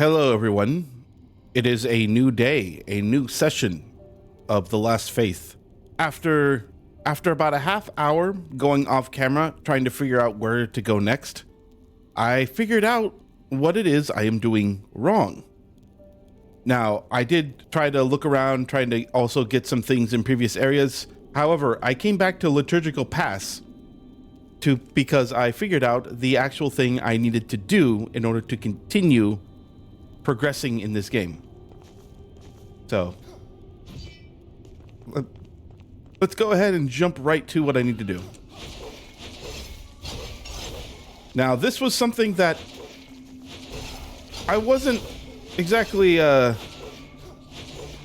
Hello, everyone. It is a new day, a new session of The Last Faith. After about a half hour going off camera, trying to figure out where to go next, I figured out what it is I am doing wrong. Now, I did try to look around, trying to also get some things in previous areas. However, I came back to Liturgical Pass because I figured out the actual thing I needed to do in order to continue progressing in this game. So let's go ahead and jump right to what I need to do. Now, this was something that I wasn't exactly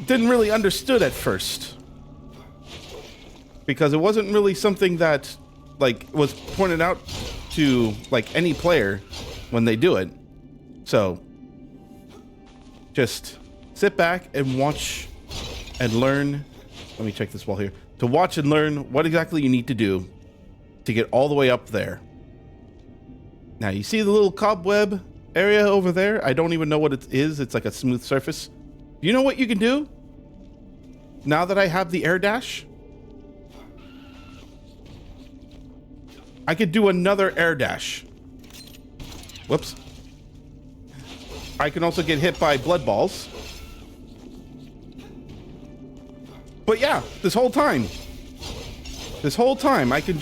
didn't really understood at first, because it wasn't really something that was pointed out to any player when they do it. So just sit back and watch and learn. Let me check this wall here. To watch and learn what exactly you need to do to get all the way up there. Now, you see the little cobweb area over there? I don't even know what it is. It's like a smooth surface. You know what you can do? Now that I have the air dash, I could do another air dash. Whoops. I can also get hit by blood balls. But yeah, this whole time I could have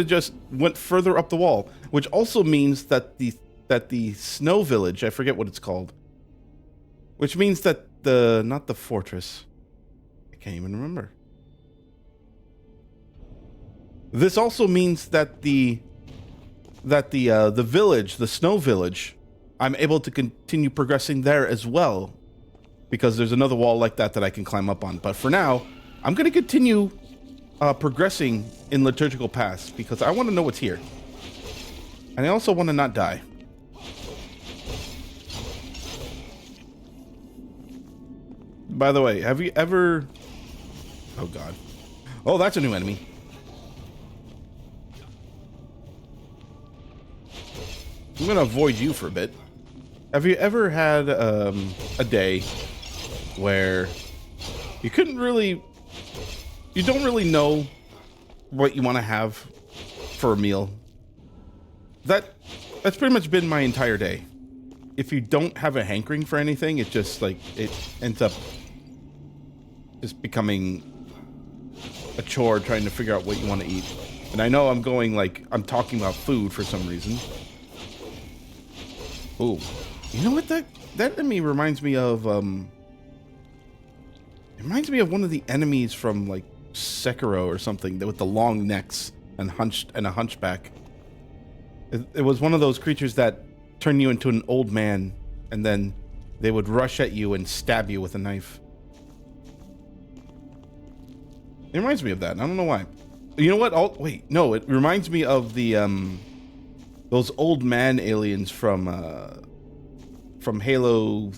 just went further up the wall, which also means that the snow village, I forget what it's called, which means that not the fortress, I can't even remember. This also means that the village, the snow village, I'm able to continue progressing there as well, because there's another wall like that I can climb up on. But for now, I'm going to continue progressing in Liturgical Pass, because I want to know what's here. And I also want to not die. By the way, have you ever... Oh, God. Oh, that's a new enemy. I'm going to avoid you for a bit. Have you ever had a day where you don't really know what you want to have for a meal? That's pretty much been my entire day. If you don't have a hankering for anything, it just it ends up just becoming a chore trying to figure out what you want to eat. And I know I'm talking about food for some reason. Oh, you know what that enemy reminds me of? It reminds me of one of the enemies from Sekiro or something, with the long necks and a hunchback. It was one of those creatures that turn you into an old man, and then they would rush at you and stab you with a knife. It reminds me of that. I don't know why. You know what? Oh, wait, no. It reminds me of the those old man aliens from Halo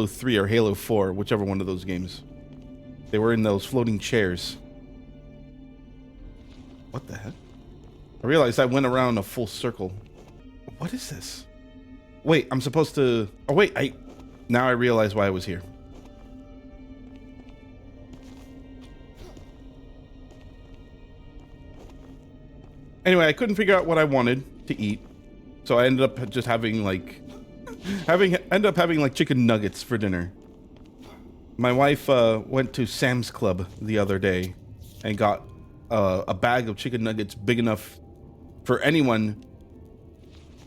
3 or Halo 4, whichever one of those games. They were in those floating chairs. What the heck? I realized I went around a full circle. What is this? Wait, I'm supposed to... Oh, wait, now I realize why I was here. Anyway, I couldn't figure out what I wanted to eat, so I ended up just having chicken nuggets for dinner. My wife went to Sam's Club the other day and got a bag of chicken nuggets big enough for anyone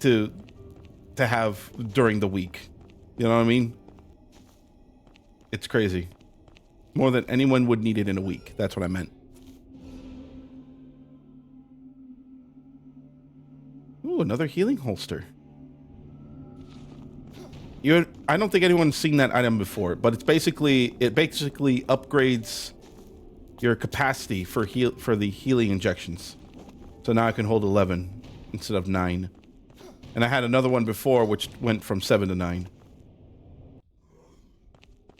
to have during the week. You know what I mean? It's crazy. More than anyone would need it in a week. That's what I meant. Ooh, another healing holster. I don't think anyone's seen that item before, but it basically upgrades your capacity for the healing injections. So now I can hold 11 instead of 9. And I had another one before which went from 7 to 9.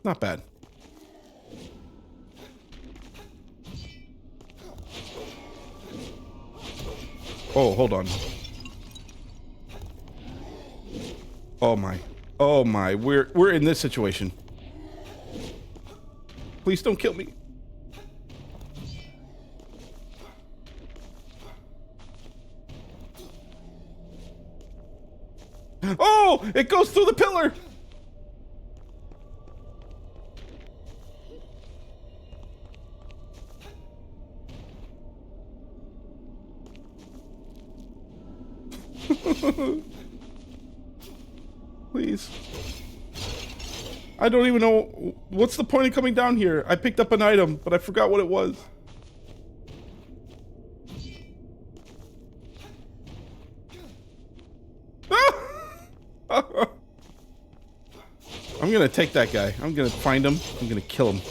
Not bad. Oh, hold on. Oh my. Oh my. We're in this situation. Please don't kill me. Oh, it goes through the pillar. Please. I don't even know. What's the point of coming down here? I picked up an item, but I forgot what it was. I'm gonna take that guy. I'm gonna find him. I'm gonna kill him.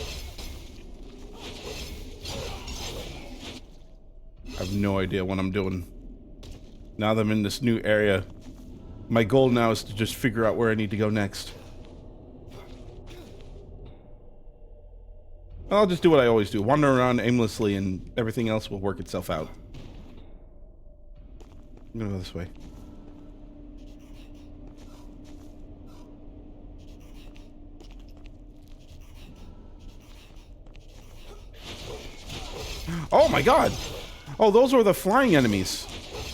I have no idea what I'm doing. Now that I'm in this new area, my goal now is to just figure out where I need to go next. I'll just do what I always do. Wander around aimlessly and everything else will work itself out. I'm gonna go this way. Oh my god! Oh, those were the flying enemies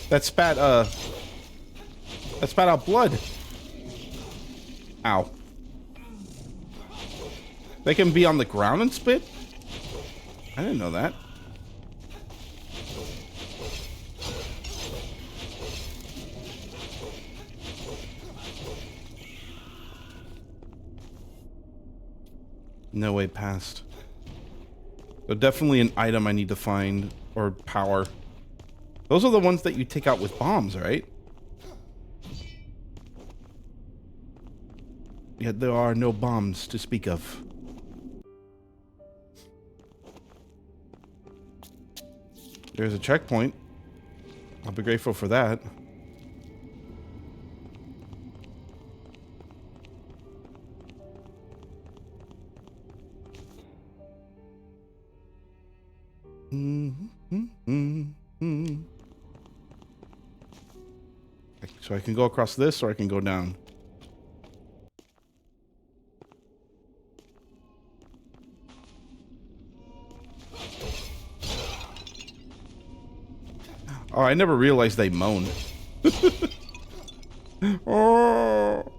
that spat out blood. Ow. They can be on the ground and spit? I didn't know that. No way past. So definitely an item I need to find, or power. Those are the ones that you take out with bombs, right? Yet there are no bombs to speak of. There's a checkpoint. I'll be grateful for that. So I can go across this, or I can go down. Oh, I never realized they moan. Oh,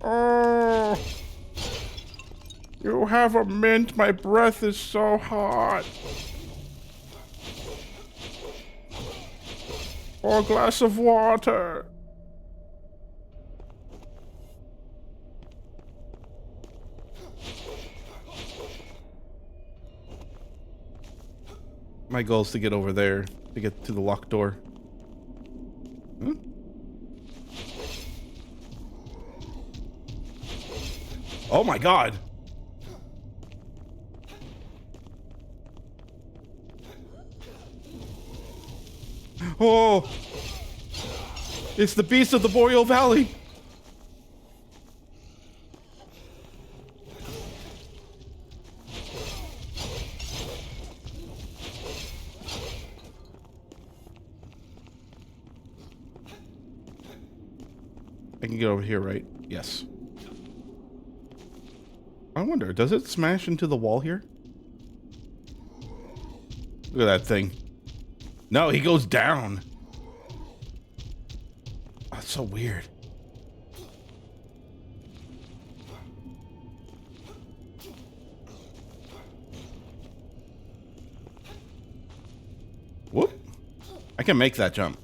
oh. You have a mint. My breath is so hot. Or a glass of water. My goal is to get over there, to get to the locked door. Huh? Oh my god! Oh! It's the beast of the Boreal Valley! I can get over here, right? Yes. I wonder, does it smash into the wall here? Look at that thing. No, he goes down. Oh, that's so weird. Whoop. I can make that jump.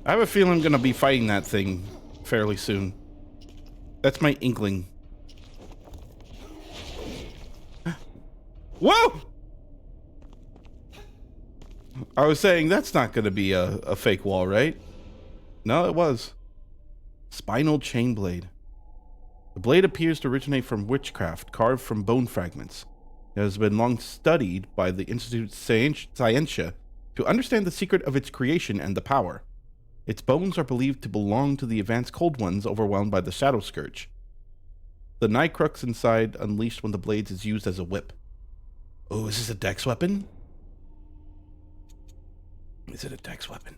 I have a feeling I'm gonna be fighting that thing fairly soon. That's my inkling. Whoa! I was saying that's not going to be a fake wall, right? No, it was. Spinal chain blade. The blade appears to originate from witchcraft, carved from bone fragments. It has been long studied by the Institute Scientia to understand the secret of its creation and the power. Its bones are believed to belong to the advanced Cold Ones overwhelmed by the Shadow Scourge. The Night Crux inside unleashed when the blade is used as a whip. Oh, is this a dex weapon? Is it a dex weapon?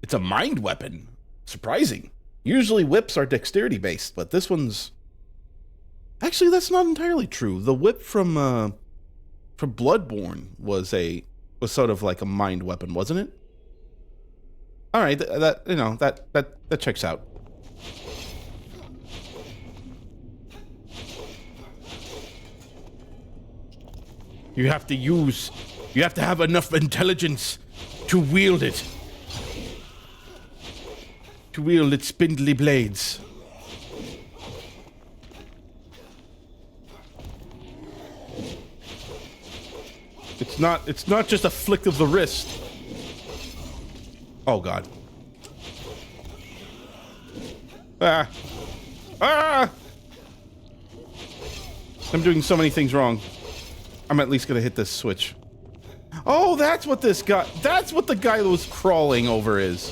It's a mind weapon. Surprising. Usually whips are dexterity based, but this one's... Actually, that's not entirely true. The whip from Bloodborne was sort of like a mind weapon, wasn't it? All right, that checks out. You have to have enough intelligence to wield it. To wield its spindly blades. It's not just a flick of the wrist. Oh god. Ah. Ah! I'm doing so many things wrong. I'm at least gonna hit this switch. Oh, that's what this guy... That's what the guy that was crawling over is.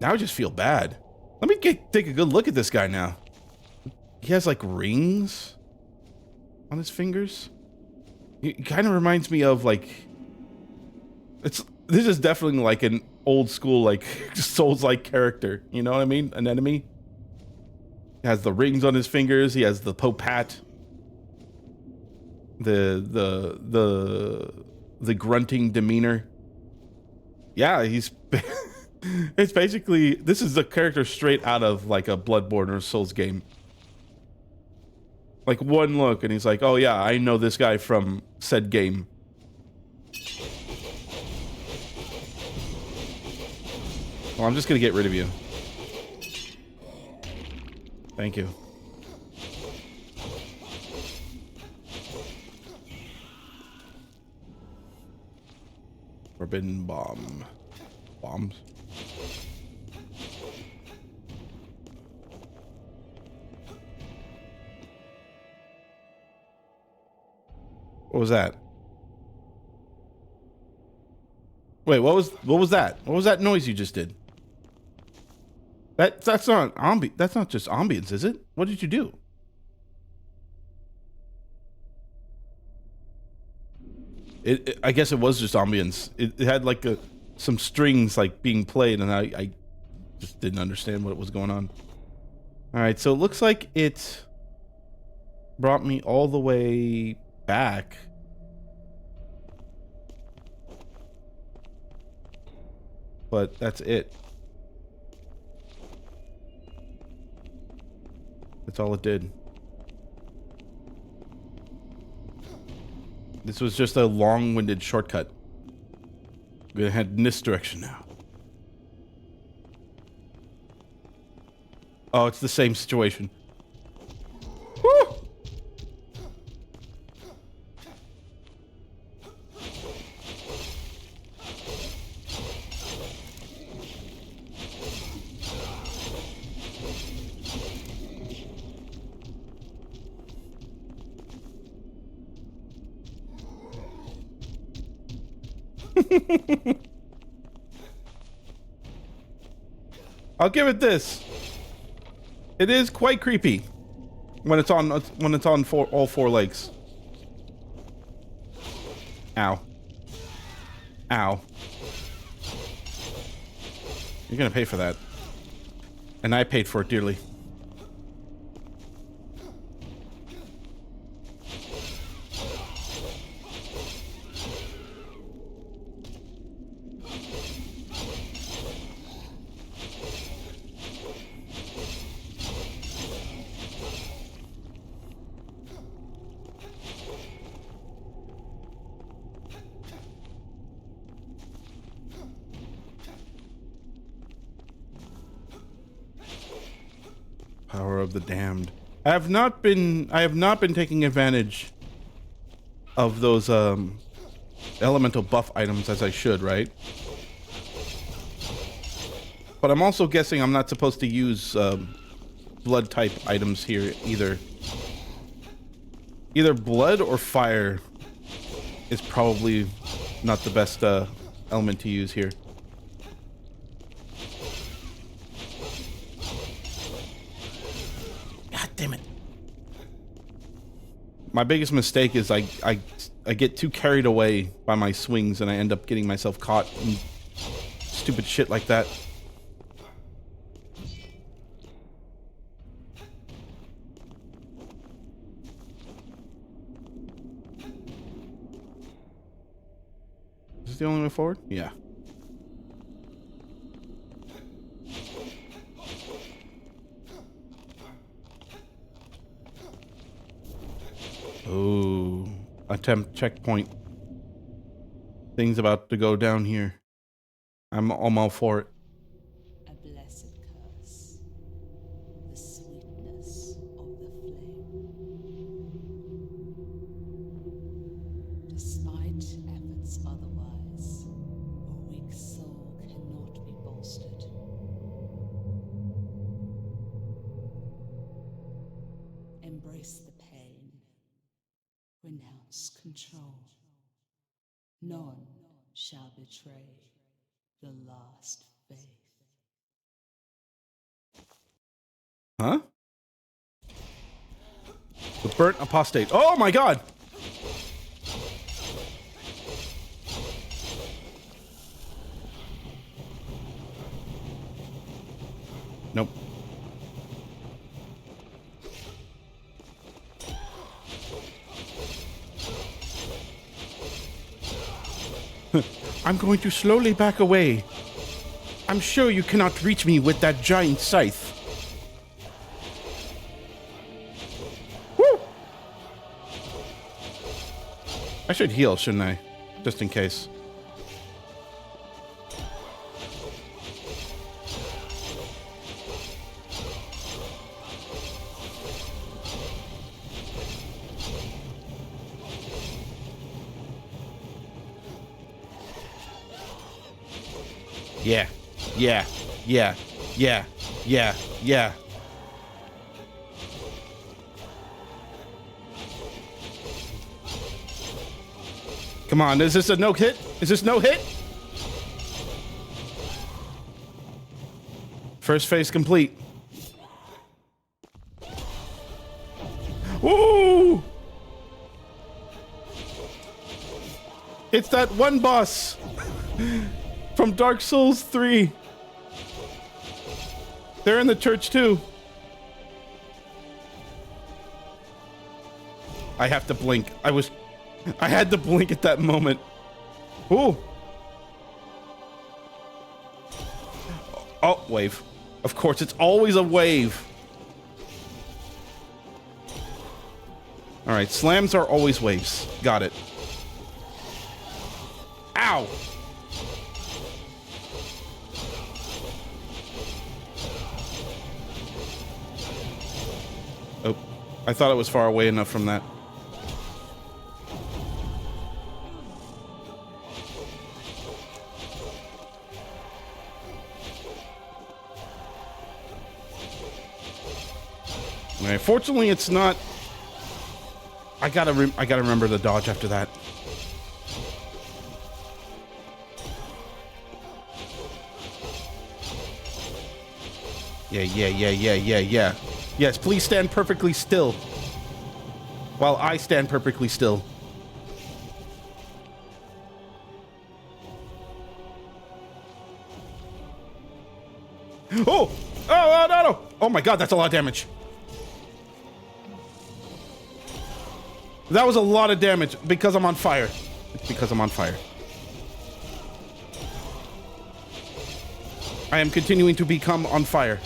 Now I just feel bad. Let me take a good look at this guy now. He has like rings on his fingers. He kind of reminds me of like... This is definitely like an old school like Souls-like character. You know what I mean? An enemy. He has the rings on his fingers. He has the Pope hat. The grunting demeanor. Yeah, he's... It's basically... This is a character straight out of like a Bloodborne or Souls game. Like one look and he's like, oh yeah, I know this guy from said game. Well, I'm just gonna get rid of you. Thank you. Forbidden bomb. Bombs. What was that? Wait, what was that? What was that noise you just did? That's not that's not just ambience, is it? What did you do? I guess it was just ambience. It had like some strings like being played, and I just didn't understand what was going on. All right, so it looks like it brought me all the way back. But that's it. That's all it did. This was just a long-winded shortcut. We're gonna head in this direction now. Oh, it's the same situation. Woo! I'll give it this. It is quite creepy when it's on all four legs. Ow. Ow. You're gonna pay for that. And I paid for it dearly. Power of the damned. I have not been taking advantage of those elemental buff items as I should, right? But I'm also guessing I'm not supposed to use blood type items here either. Either blood or fire is probably not the best element to use here. God damn it. My biggest mistake is I get too carried away by my swings and I end up getting myself caught in stupid shit like that. Is this the only way forward? Yeah. Oh, attempt checkpoint. Things about to go down here. I'm all for it. A blessed curse. The sweetness of the flame. Despite efforts otherwise, a weak soul cannot be bolstered. Embrace the pain. Renounce control. None shall betray the last faith. Huh? The burnt apostate. Oh my god! Nope. I'm going to slowly back away. I'm sure you cannot reach me with that giant scythe. Woo! I should heal, shouldn't I? Just in case. Yeah, yeah, yeah, yeah, yeah, yeah. Come on, is this a no hit? Is this no hit? First phase complete. Ooh! It's that one boss from Dark Souls 3. They're in the church too. I have to blink. I had to blink at that moment. Ooh. Oh, wave. Of course, it's always a wave. All right, slams are always waves. Got it. Ow! Oh, I thought it was far away enough from that. Alright, fortunately it's not. I gotta remember the dodge after that. Yeah. Yes, please stand perfectly still. While I stand perfectly still. Oh! Oh, no! Oh my god, that's a lot of damage. That was a lot of damage because I'm on fire. It's because I'm on fire. I am continuing to become on fire.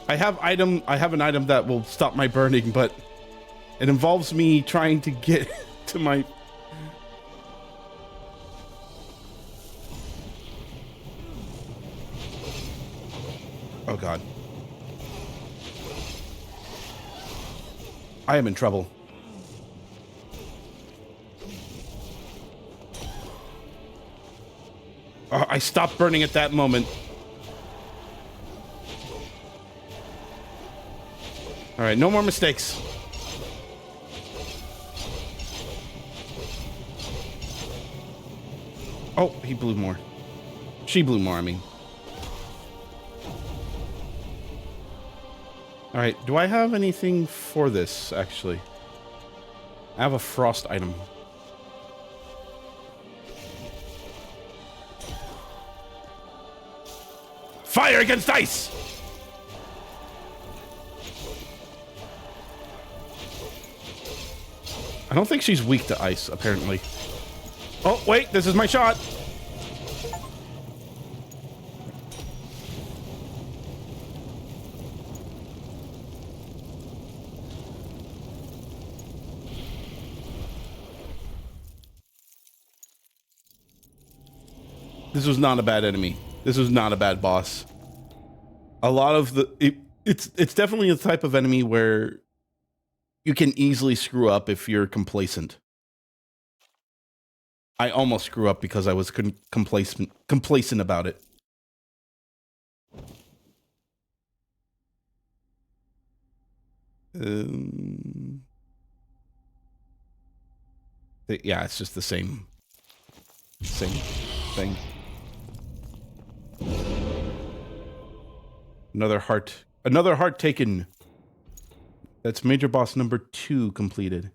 I have an item that will stop my burning, but it involves me trying to get to my... Oh god. I am in trouble. I stopped burning at that moment. All right, no more mistakes. Oh, he blew more. She blew more, I mean. All right, do I have anything for this, actually? I have a frost item. Fire against ice! I don't think she's weak to ice, apparently. Oh, wait, this is my shot. This was not a bad enemy. This was not a bad boss. A lot of the... It's definitely a type of enemy where you can easily screw up if you're complacent. I almost screw up because I was complacent about it. Yeah, it's just the same thing. Another heart taken. That's major boss number 2 completed.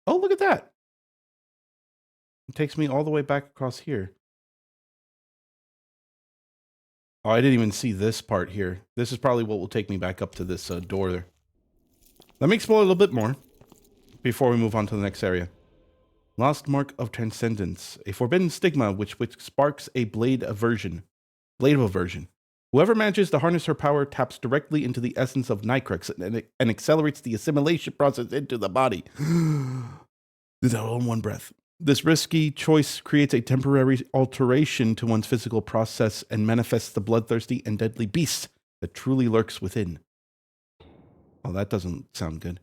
Oh, look at that. It takes me all the way back across here. Oh, I didn't even see this part here. This is probably what will take me back up to this door there. Let me explore a little bit more before we move on to the next area. Lost Mark of Transcendence. A forbidden stigma which sparks a blade of aversion. Whoever manages to harness her power taps directly into the essence of Nycrex and accelerates the assimilation process into the body. Did that all in one breath. This risky choice creates a temporary alteration to one's physical process and manifests the bloodthirsty and deadly beast that truly lurks within. Oh, that doesn't sound good.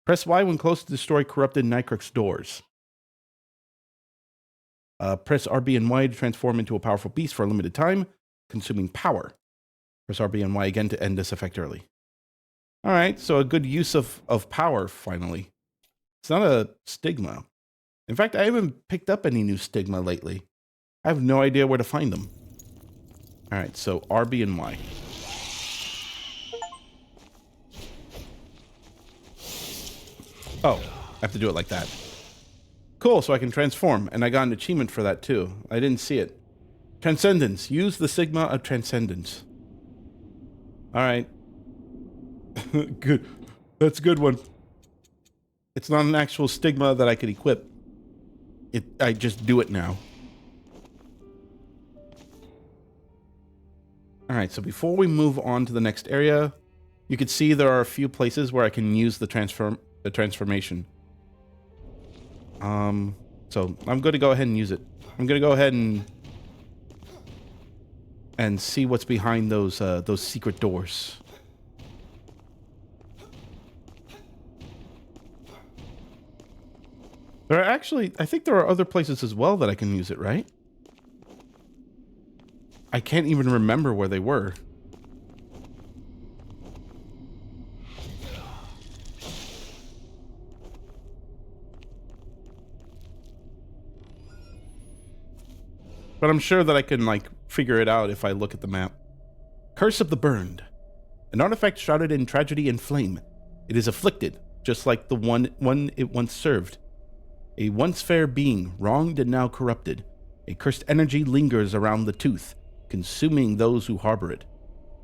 Press Y when close to destroy corrupted Nycrex doors. Press RB and Y to transform into a powerful beast for a limited time, consuming power. Press RB and Y again to end this effect early. All right, so a good use of power, finally. It's not a stigma. In fact, I haven't picked up any new stigma lately. I have no idea where to find them. All right, so RB and Y. Oh, I have to do it like that. Cool, so I can transform, and I got an achievement for that too. I didn't see it. Transcendence. Use the Sigma of Transcendence. All right. Good. That's a good one. It's not an actual stigma that I could equip. I just do it now. All right, so before we move on to the next area, you can see there are a few places where I can use the transformation. So I'm going to go ahead and use it. I'm going to go ahead and see what's behind those secret doors. There are actually, I think there are other places as well that I can use it, right? I can't even remember where they were. But I'm sure that I can, like, figure it out if I look at the map. Curse of the Burned. An artifact shrouded in tragedy and flame. It is afflicted, just like the one it once served. A once fair being, wronged and now corrupted. A cursed energy lingers around the tooth, consuming those who harbor it.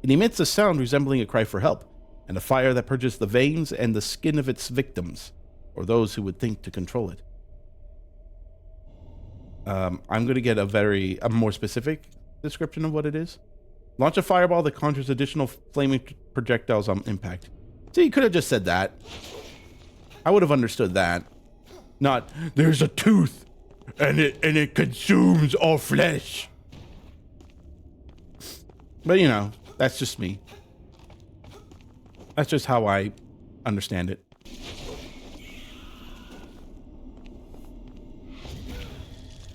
It emits a sound resembling a cry for help, and a fire that purges the veins and the skin of its victims, or those who would think to control it. I'm going to get a more specific description of what it is. Launch a fireball that conjures additional flaming projectiles on impact. See, you could have just said that. I would have understood that. Not, there's a tooth, and it consumes all flesh. But you know, that's just me. That's just how I understand it.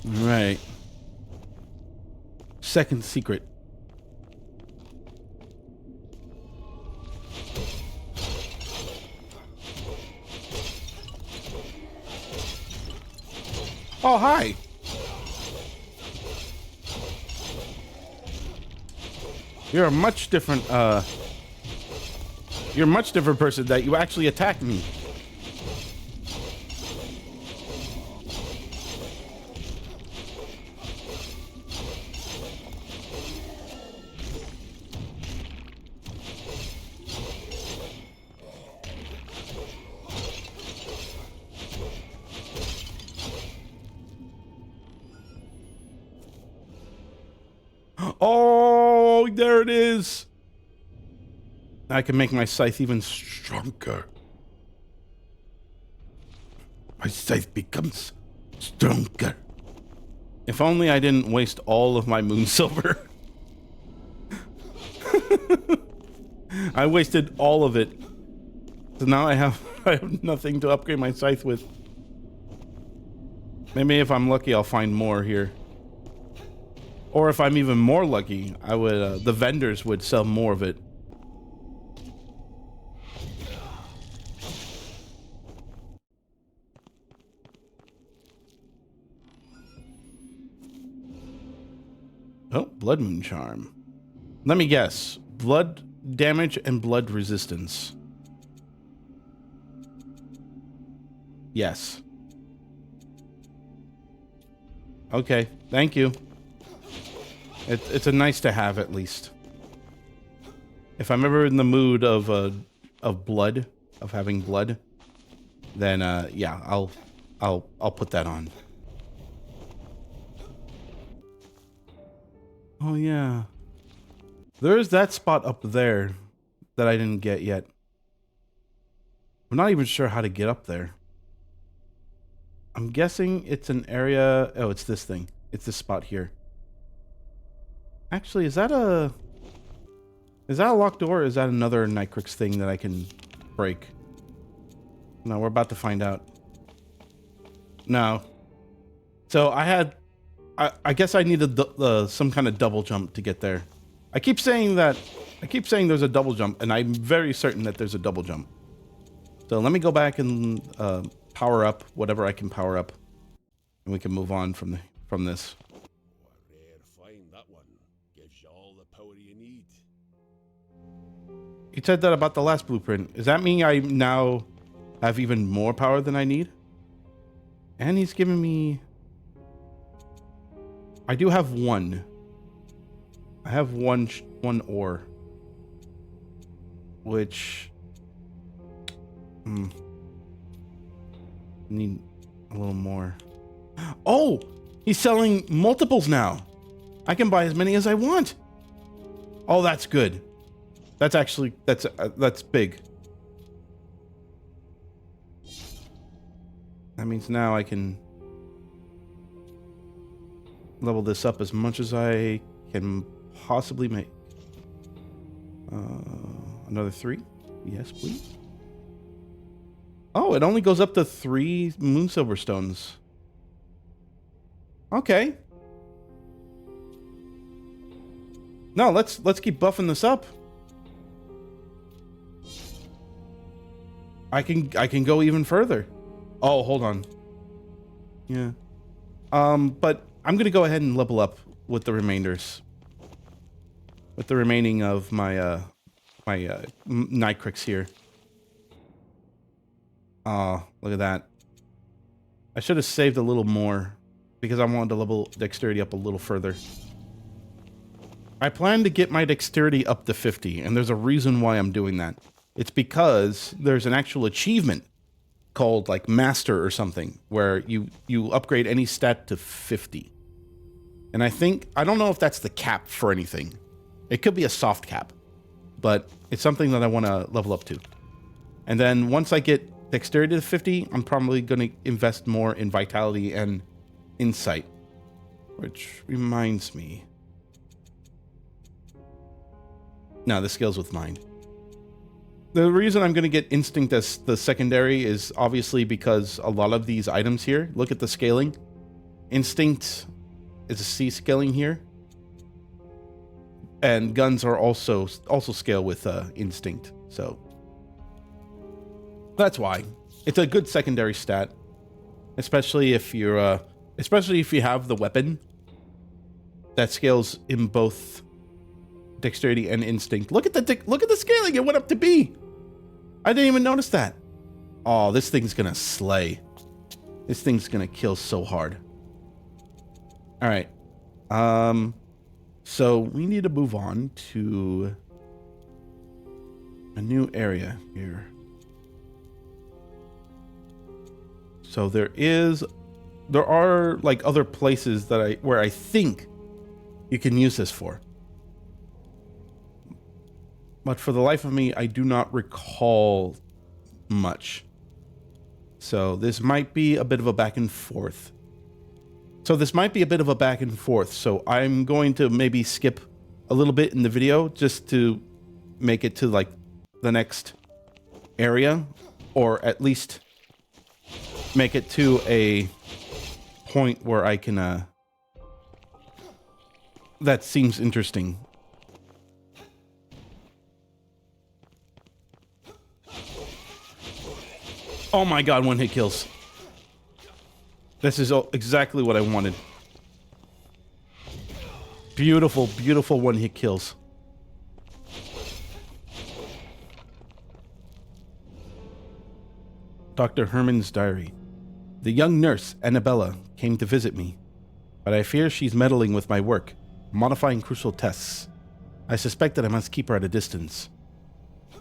All right. Second secret. Oh, hi. You're a much different person that you actually attacked me. Oh, there it is. I can make my scythe even stronger. My scythe becomes stronger. If only I didn't waste all of my moon silver. I wasted all of it. So now I have nothing to upgrade my scythe with. Maybe if I'm lucky, I'll find more here. Or if I'm even more lucky, I would the vendors would sell more of it. Oh, blood moon charm. Let me guess. Blood damage and blood resistance. Yes. Okay, thank you. It's a nice to have at least. If I'm ever in the mood of blood, of having blood, then yeah, I'll put that on. Oh yeah. There's that spot up there that I didn't get yet. I'm not even sure how to get up there. I'm guessing it's an area. Oh, it's this thing. It's this spot here. Actually, is that a locked door, or is that another Nitrix thing that I can break? No, we're about to find out. No. So I guess I needed some kind of double jump to get there. I keep saying there's a double jump, and I'm very certain that there's a double jump. So let me go back and power up whatever I can power up, and we can move on from this. He said that about the last blueprint. Does that mean I now have even more power than I need? And he's giving me... I do have one. I have one ore. Which... need a little more. Oh! He's selling multiples now. I can buy as many as I want. Oh, that's good. That's actually, that's big. That means now I can level this up as much as I can possibly make. Another 3? Yes, please. Oh, it only goes up to 3 moon silver stones. Okay. No, let's keep buffing this up. I can go even further. Oh, hold on. Yeah. But I'm gonna go ahead and level up with the remainders. With the remaining of my Nitrix here. Oh, look at that. I should have saved a little more because I wanted to level dexterity up a little further. I plan to get my dexterity up to 50, and there's a reason why I'm doing that. It's because there's an actual achievement called like Master or something where you upgrade any stat to 50. And I don't know if that's the cap for anything. It could be a soft cap, but it's something that I want to level up to. And then once I get dexterity to 50, I'm probably going to invest more in vitality and insight, which reminds me. No, this scales with mind. The reason I'm going to get instinct as the secondary is obviously because a lot of these items here, look at the scaling. Instinct is a C scaling here. And guns are also scale with instinct. So that's why. It's a good secondary stat. Especially if you have the weapon that scales in both dexterity and instinct. Look at the scaling. It went up to B. I didn't even notice that. Oh, this thing's gonna slay. This thing's gonna kill so hard. All right. So we need to move on to a new area here. So there are like other places where I think you can use this for. But for the life of me, I do not recall much. So this might be a bit of a back and forth. So I'm going to maybe skip a little bit in the video just to make it to like the next area, or at least make it to a point where I can, that seems interesting. Oh my god, one hit kills. This is exactly what I wanted. Beautiful, beautiful one hit kills. Dr. Herman's diary. The young nurse, Annabella, came to visit me, but I fear she's meddling with my work, modifying crucial tests. I suspect that I must keep her at a distance.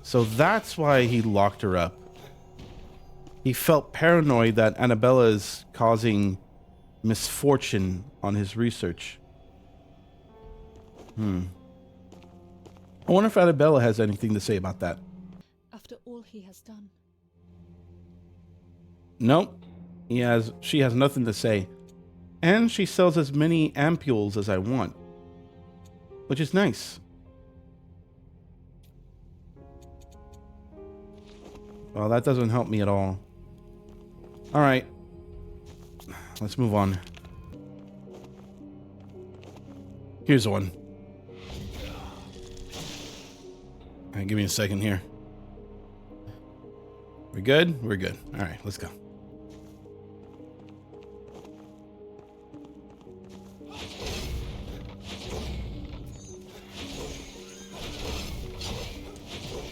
So that's why he locked her up. He felt paranoid that Annabella is causing misfortune on his research. I wonder if Annabella has anything to say about that. After all he has done. Nope. She has nothing to say. And she sells as many ampules as I want, which is nice. Well, that doesn't help me at all. All right. Let's move on. Here's one. All right, give me a second here. We good? We're good. All right, let's go.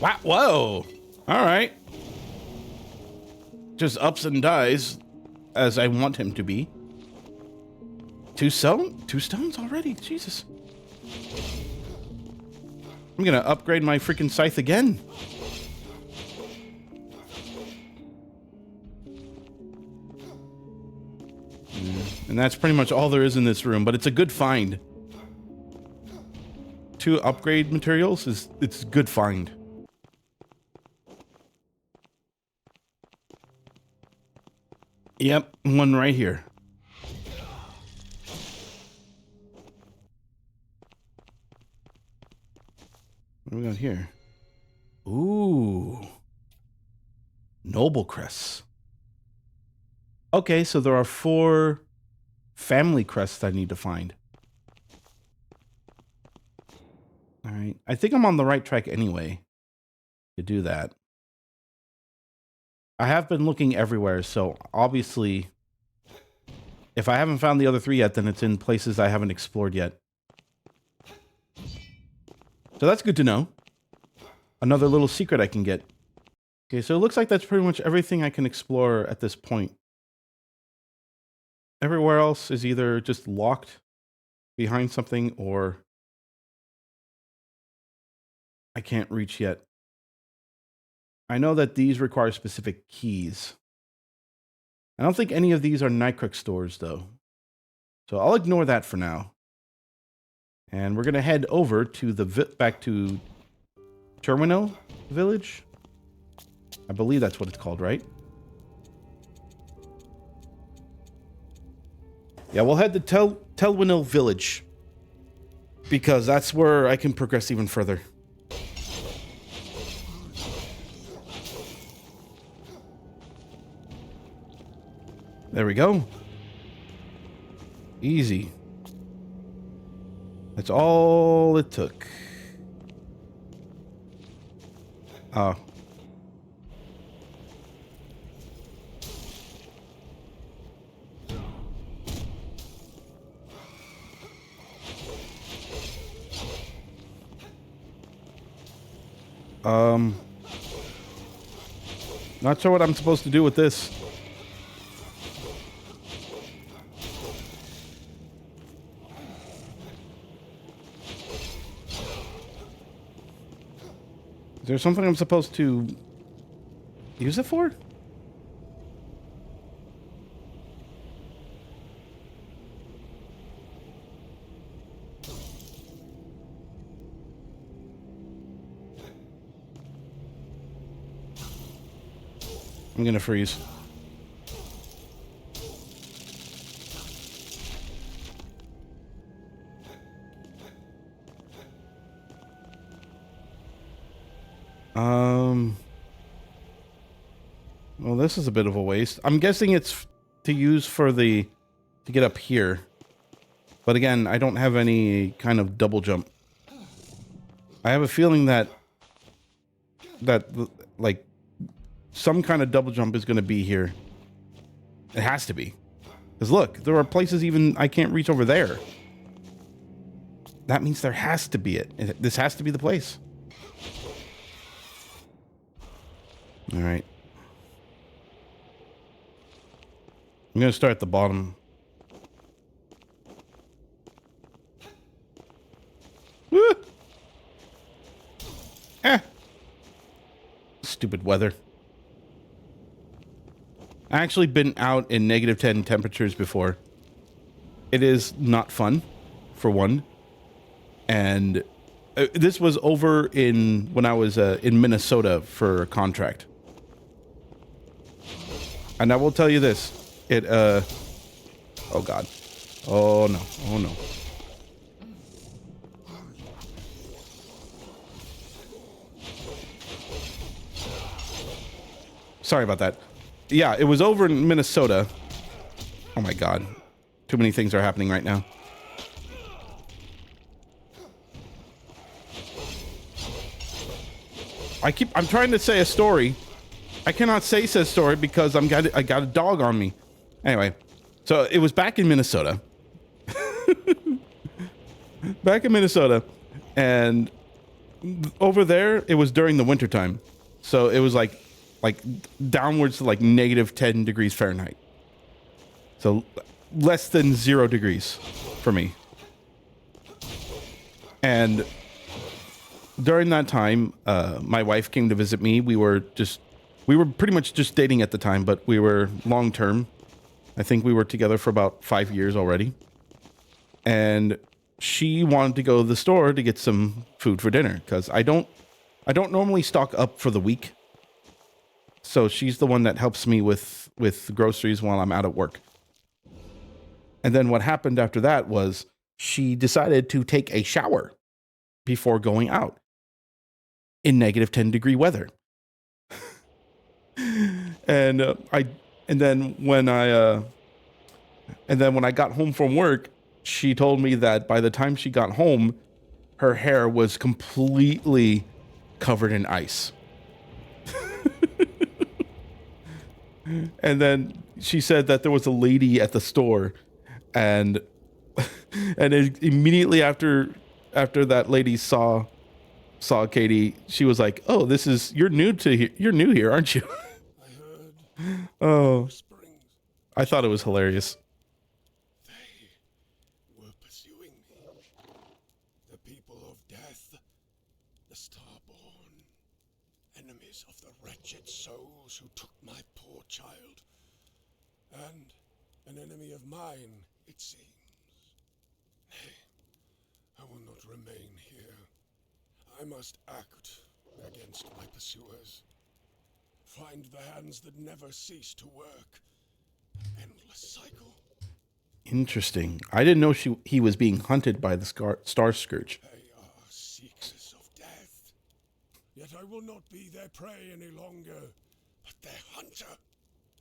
Wow, whoa. All right. Just ups and dies as I want him to be. Two stones already? Jesus. I'm gonna upgrade my freaking scythe again. And that's pretty much all there is in this room, but it's a good find. 2 upgrade materials it's a good find. Yep, one right here. What do we got here? Ooh. Noble crests. Okay, so there are 4 family crests I need to find. All right. I think I'm on the right track anyway to do that. I have been looking everywhere, so obviously if I haven't found the other 3 yet, then it's in places I haven't explored yet. So that's good to know. Another little secret I can get. Okay, so it looks like that's pretty much everything I can explore at this point. Everywhere else is either just locked behind something or I can't reach yet. I know that these require specific keys. I don't think any of these are Nykrux stores, though. So I'll ignore that for now. And we're going to head over to back to Terminal Village. I believe that's what it's called, right? Yeah, we'll head to Telwinil Village, because that's where I can progress even further. There we go. Easy. That's all it took. Oh. Not sure what I'm supposed to do with this. Is there something I'm supposed to use it for? I'm gonna freeze. Well, this is a bit of a waste. I'm guessing it's to use for to get up here. But again, I don't have any kind of double jump. I have a feeling that like some kind of double jump is going to be here. It has to be. Because look, there are places even I can't reach over there. That means there has to be it. This has to be the place. All right. I'm going to start at the bottom. Woo! Stupid weather. I actually been out in -10 temperatures before. It is not fun, for one. And this was over when I was in Minnesota for a contract. And I will tell you this. Oh God. Oh no. Oh no. Sorry about that. Yeah, it was over in Minnesota. Oh my God. Too many things are happening right now. I'm trying to say a story. I cannot say said story because I got a dog on me. Anyway, so it was back in Minnesota. Back in Minnesota. And over there, it was during the wintertime. So it was like downwards to like -10 degrees Fahrenheit. So less than 0 degrees for me. And during that time, my wife came to visit me. We were pretty much just dating at the time, but we were long term. I think we were together for about 5 years already. And she wanted to go to the store to get some food for dinner because I don't normally stock up for the week. So she's the one that helps me with groceries while I'm out at work. And then what happened after that was she decided to take a shower before going out in -10 degree weather. And then when I got home from work, she told me that by the time she got home, her hair was completely covered in ice. And then she said that there was a lady at the store, and immediately after that lady saw Katie, she was like, "Oh, you're new here, aren't you?" I heard Oh, springs. I thought it was hilarious. They were pursuing me. The people of death, the starborn, enemies of the wretched souls who took my poor child, and an enemy of mine, it seems. Nay, I will not remain here. I must act against my pursuers. Find the hands that never cease to work. Endless cycle. Interesting. I didn't know he was being hunted by the Star Scourge. They are seekers of death. Yet I will not be their prey any longer, but their hunter.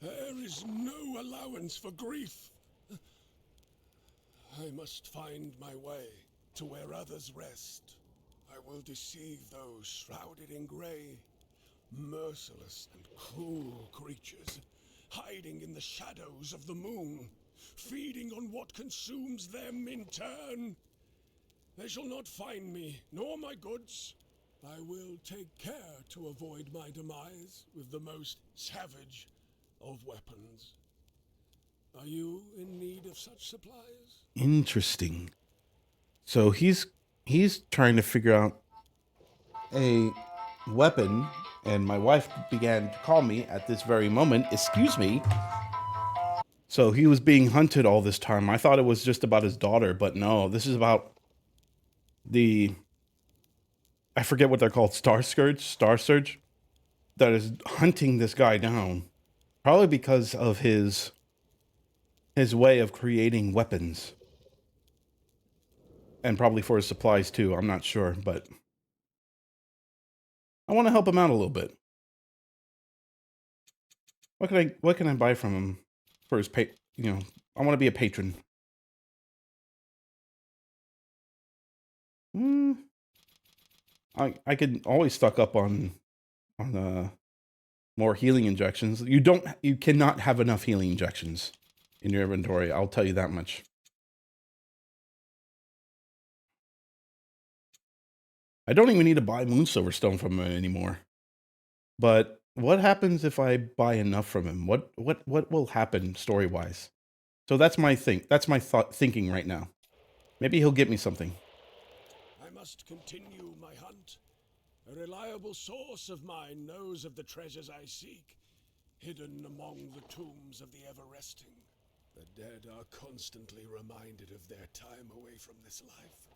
There is no allowance for grief. I must find my way to where others rest. I will deceive those shrouded in grey, merciless and cruel creatures, hiding in the shadows of the moon, feeding on what consumes them in turn. They shall not find me, nor my goods. I will take care to avoid my demise with the most savage of weapons. Are you in need of such supplies? Interesting. So he's trying to figure out a weapon, and my wife began to call me at this very moment. Excuse me. So he was being hunted all this time. I thought it was just about his daughter, but no, this is about the, I forget what they're called, Star Surge, that is hunting this guy down. Probably because of his way of creating weapons. And probably for his supplies too. I'm not sure, but I want to help him out a little bit. What can I buy from him for his I want to be a patron. I could always stock up on more healing injections. You cannot have enough healing injections in your inventory. I'll tell you that much. I don't even need to buy Moon Silver Stone from him anymore. But what happens if I buy enough from him? What will happen story-wise? So that's my thinking right now. Maybe he'll get me something. I must continue my hunt. A reliable source of mine knows of the treasures I seek, hidden among the tombs of the ever-resting. The dead are constantly reminded of their time away from this life,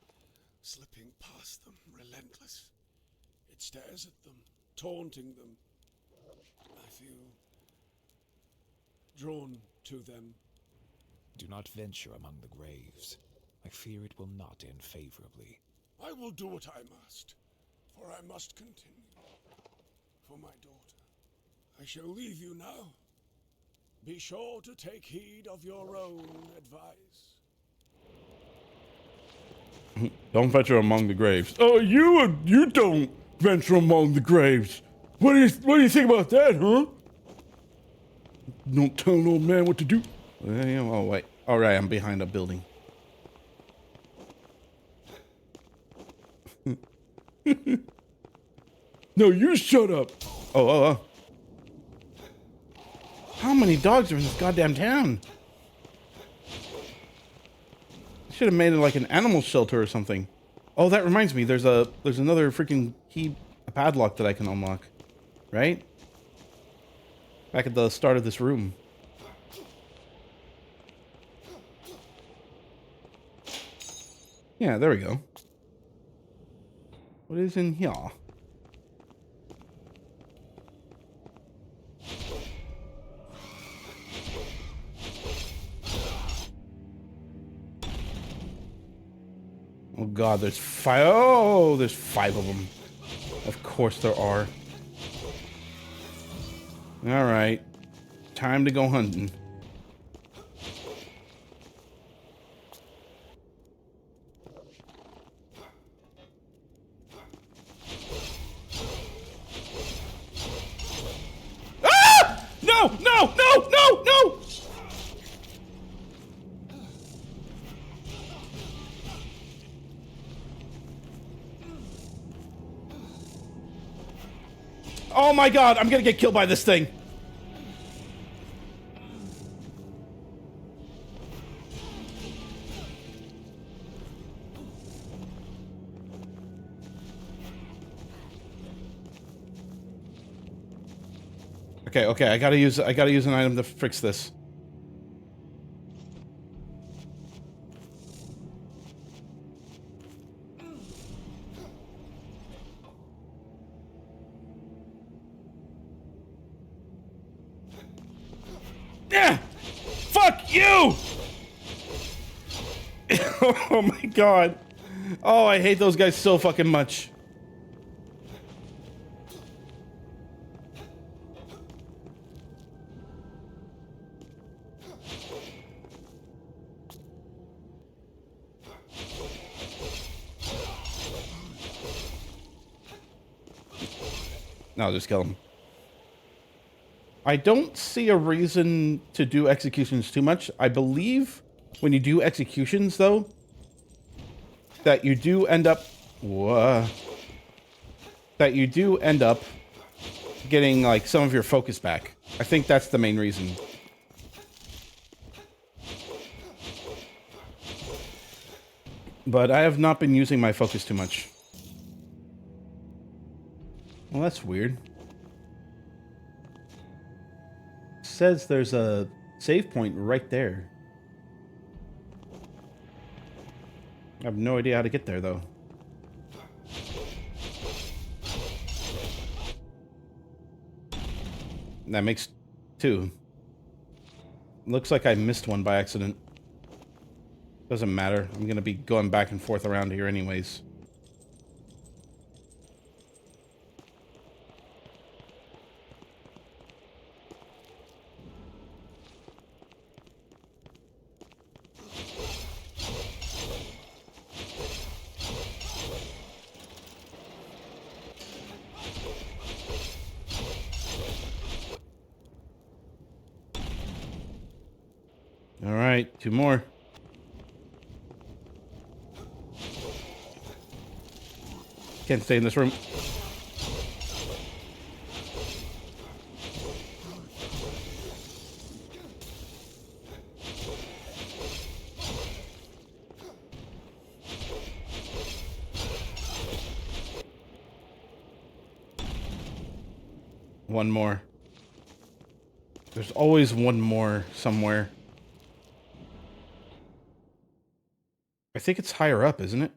slipping past them, relentless. It stares at them, taunting them. I feel drawn to them. Do not venture among the graves. I fear it will not end favorably. I will do what I must, for I must continue. For my daughter. I shall leave you now. Be sure to take heed of your own advice. Don't venture among the graves. Oh, you don't venture among the graves. What do you think about that, huh? Don't tell an old man what to do. Oh wait. All right, I'm behind a building. No, you shut up. Oh. How many dogs are in this goddamn town? Should have made it like an animal shelter or something. Oh, that reminds me. There's another freaking key, a padlock that I can unlock, right? Back at the start of this room. Yeah, there we go. What is in here? Oh god, there's five. Oh, there's 5 of them. Of course there are. All right, time to go hunting. Ah! No! Oh my god, I'm gonna get killed by this thing. Okay, I gotta use an item to fix this. Yeah! Fuck you! Oh my god. Oh, I hate those guys so fucking much. No, just kill him. I don't see a reason to do executions too much. I believe when you do executions, though, that you do end up... that you do end up getting, like, some of your focus back. I think that's the main reason. But I have not been using my focus too much. Well, that's weird. It says there's a save point right there. I have no idea how to get there, though. That makes 2. Looks like I missed one by accident. Doesn't matter. I'm gonna be going back and forth around here anyways. All right, 2 more. Can't stay in this room. One more. There's always one more somewhere. I think it's higher up, isn't it?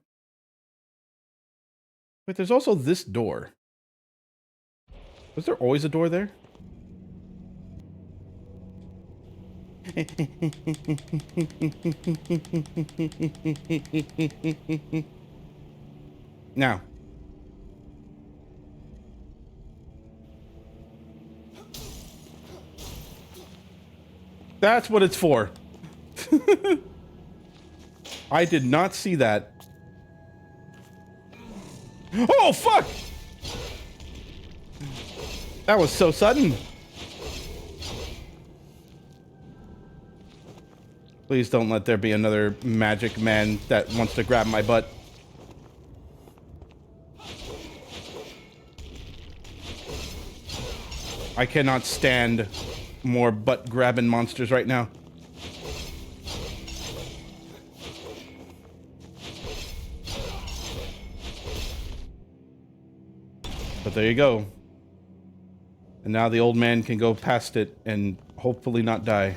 Wait, there's also this door. Was there always a door there? Now. That's what it's for. I did not see that. Oh, fuck! That was so sudden. Please don't let there be another magic man that wants to grab my butt. I cannot stand more butt-grabbing monsters right now. But there you go. And now the old man can go past it and hopefully not die.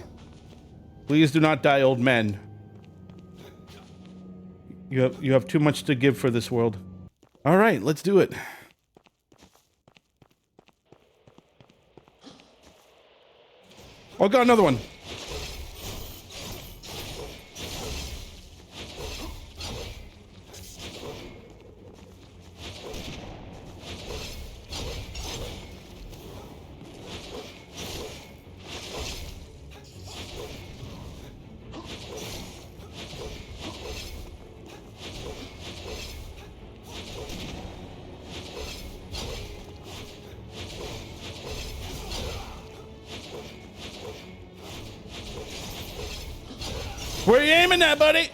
Please do not die, old man. You have too much to give for this world. All right, let's do it. Oh, got another one. Where are you aiming at, buddy?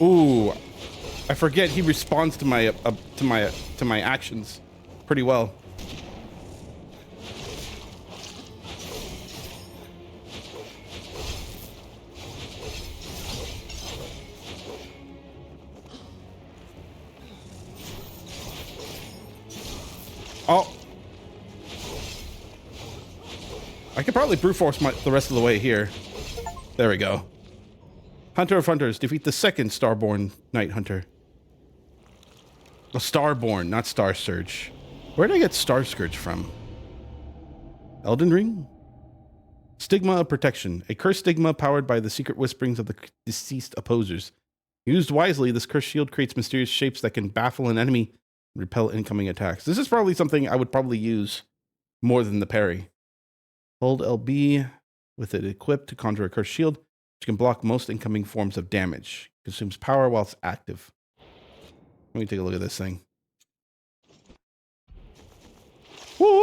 Ooh, I forget he responds to my actions pretty well. Oh, I could probably brute force the rest of the way here. There we go. Hunter of Hunters, defeat the second Starborn Knight Hunter. A Starborn, not Star Surge. Where did I get Star Scourge from? Elden Ring? Stigma of Protection. A cursed stigma powered by the secret whisperings of the deceased opposers. Used wisely, this cursed shield creates mysterious shapes that can baffle an enemy and repel incoming attacks. This is probably something I would probably use more than the parry. Hold LB with it equipped to conjure a cursed shield, which can block most incoming forms of damage. Consumes power while it's active. Let me take a look at this thing. Woo!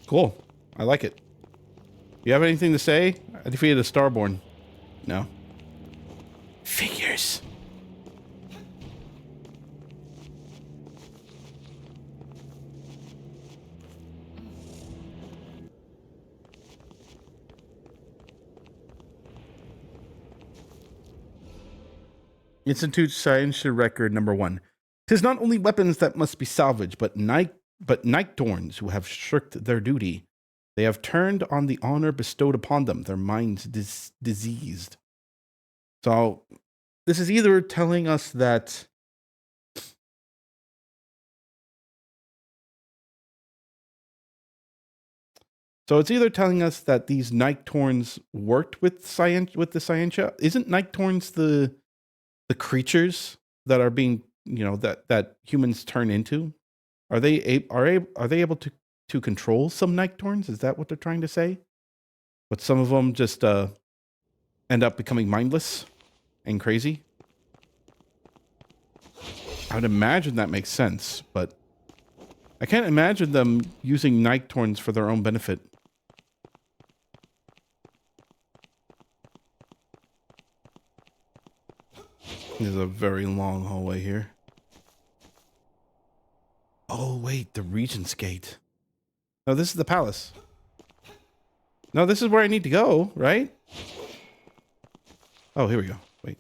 Cool. I like it. You have anything to say? I defeated a Starborn. No. Figures. Institute Science Record number 1. 'Tis not only weapons that must be salvaged, but night thorns who have shirked their duty. They have turned on the honor bestowed upon them, their minds diseased. So, this is either telling us that these night thorns worked with the Scientia. Isn't night thorns the creatures that are being, that humans turn into? Are they able to control some night thorns? Is that what they're trying to say? But some of them just end up becoming mindless and crazy. I would imagine that makes sense, but I can't imagine them using night thorns for their own benefit. There's a very long hallway here. Oh, wait, the Regent's Gate. No, this is the palace. No, this is where I need to go, right? Oh, here we go. Wait.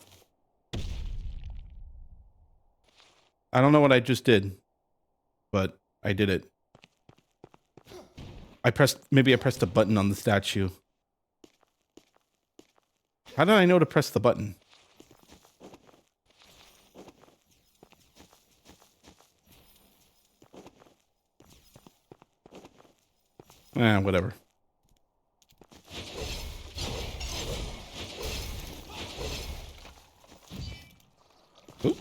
I don't know what I just did, but I did it. Maybe I pressed a button on the statue. How did I know to press the button? Whatever. Ooh.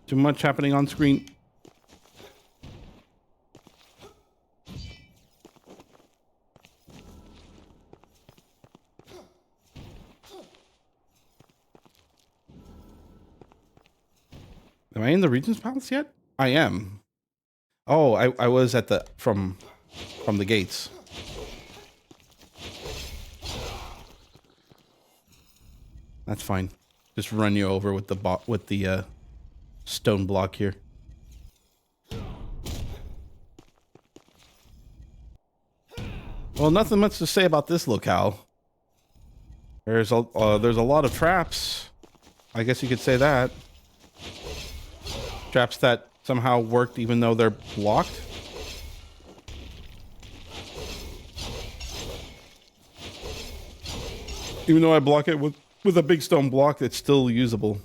Too much happening on screen. Am I in the Regent's Palace yet? I am. Oh, I was at the from the gates. That's fine. Just run you over with the stone block here. Well, nothing much to say about this locale. There's a lot of traps. I guess you could say that. Traps that somehow worked even though they're blocked. Even though I block it with a big stone block, it's still usable.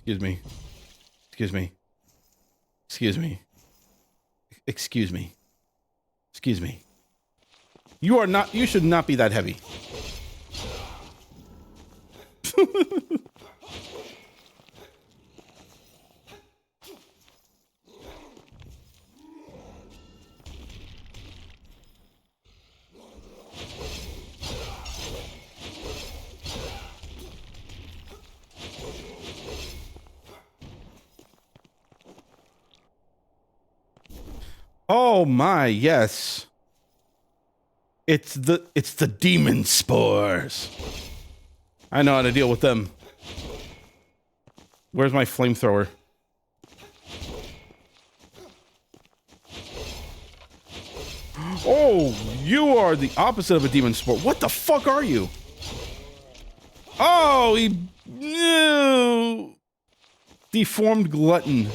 Excuse me. Excuse me. Excuse me. Excuse me. Excuse me. You should not be that heavy. Oh my, yes. It's the demon spores. I know how to deal with them. Where's my flamethrower? Oh, you are the opposite of a demon spore. What the fuck are you? Oh, deformed glutton.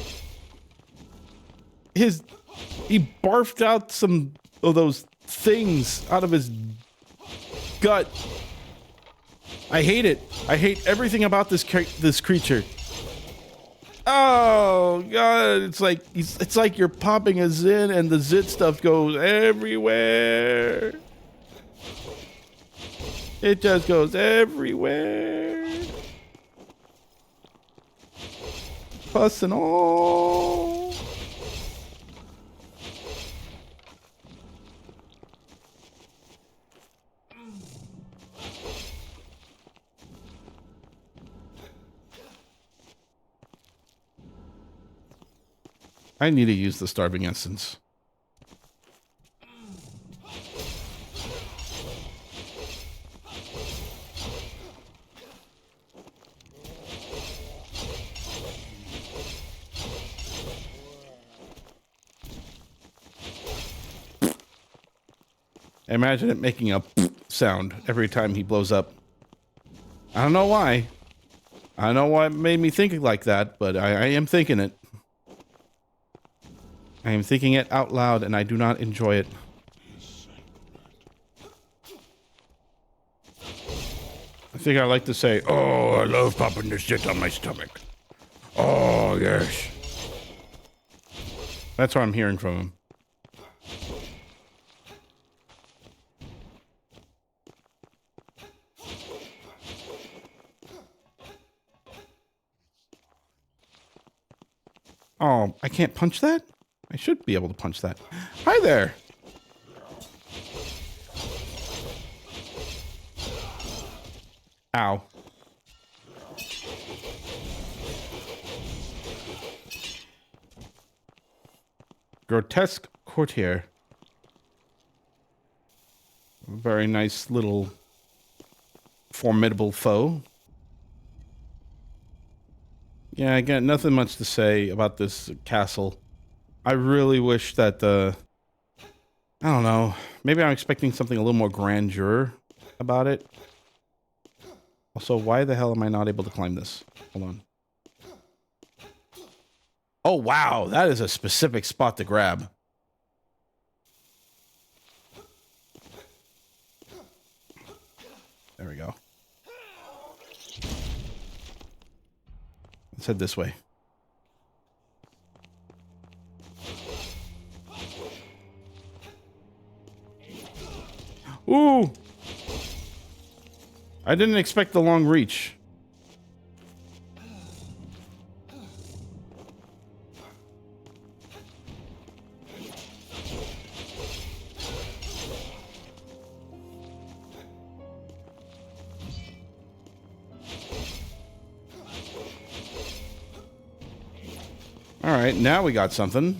He barfed out some of those things out of his gut. I hate it. I hate everything about this creature. Oh god, it's like you're popping a Zin and the zit stuff goes everywhere. It just goes everywhere. Pus and all. I need to use the starving essence. Imagine it making a sound every time he blows up. I don't know why. I don't know why it made me think like that, but I am thinking it. I am thinking it out loud, and I do not enjoy it. I think I like to say, "Oh, I love popping the shit on my stomach." Oh, yes. That's what I'm hearing from him. Oh, I can't punch that? I should be able to punch that. Hi there. Ow. Grotesque courtier. Very nice little formidable foe. Yeah, I got nothing much to say about this castle. I really wish that I don't know, maybe I'm expecting something a little more grandeur about it. Also, why the hell am I not able to climb this? Hold on. Oh, wow, that is a specific spot to grab. There we go. Let's head this way. Ooh! I didn't expect the long reach. All right, now we got something.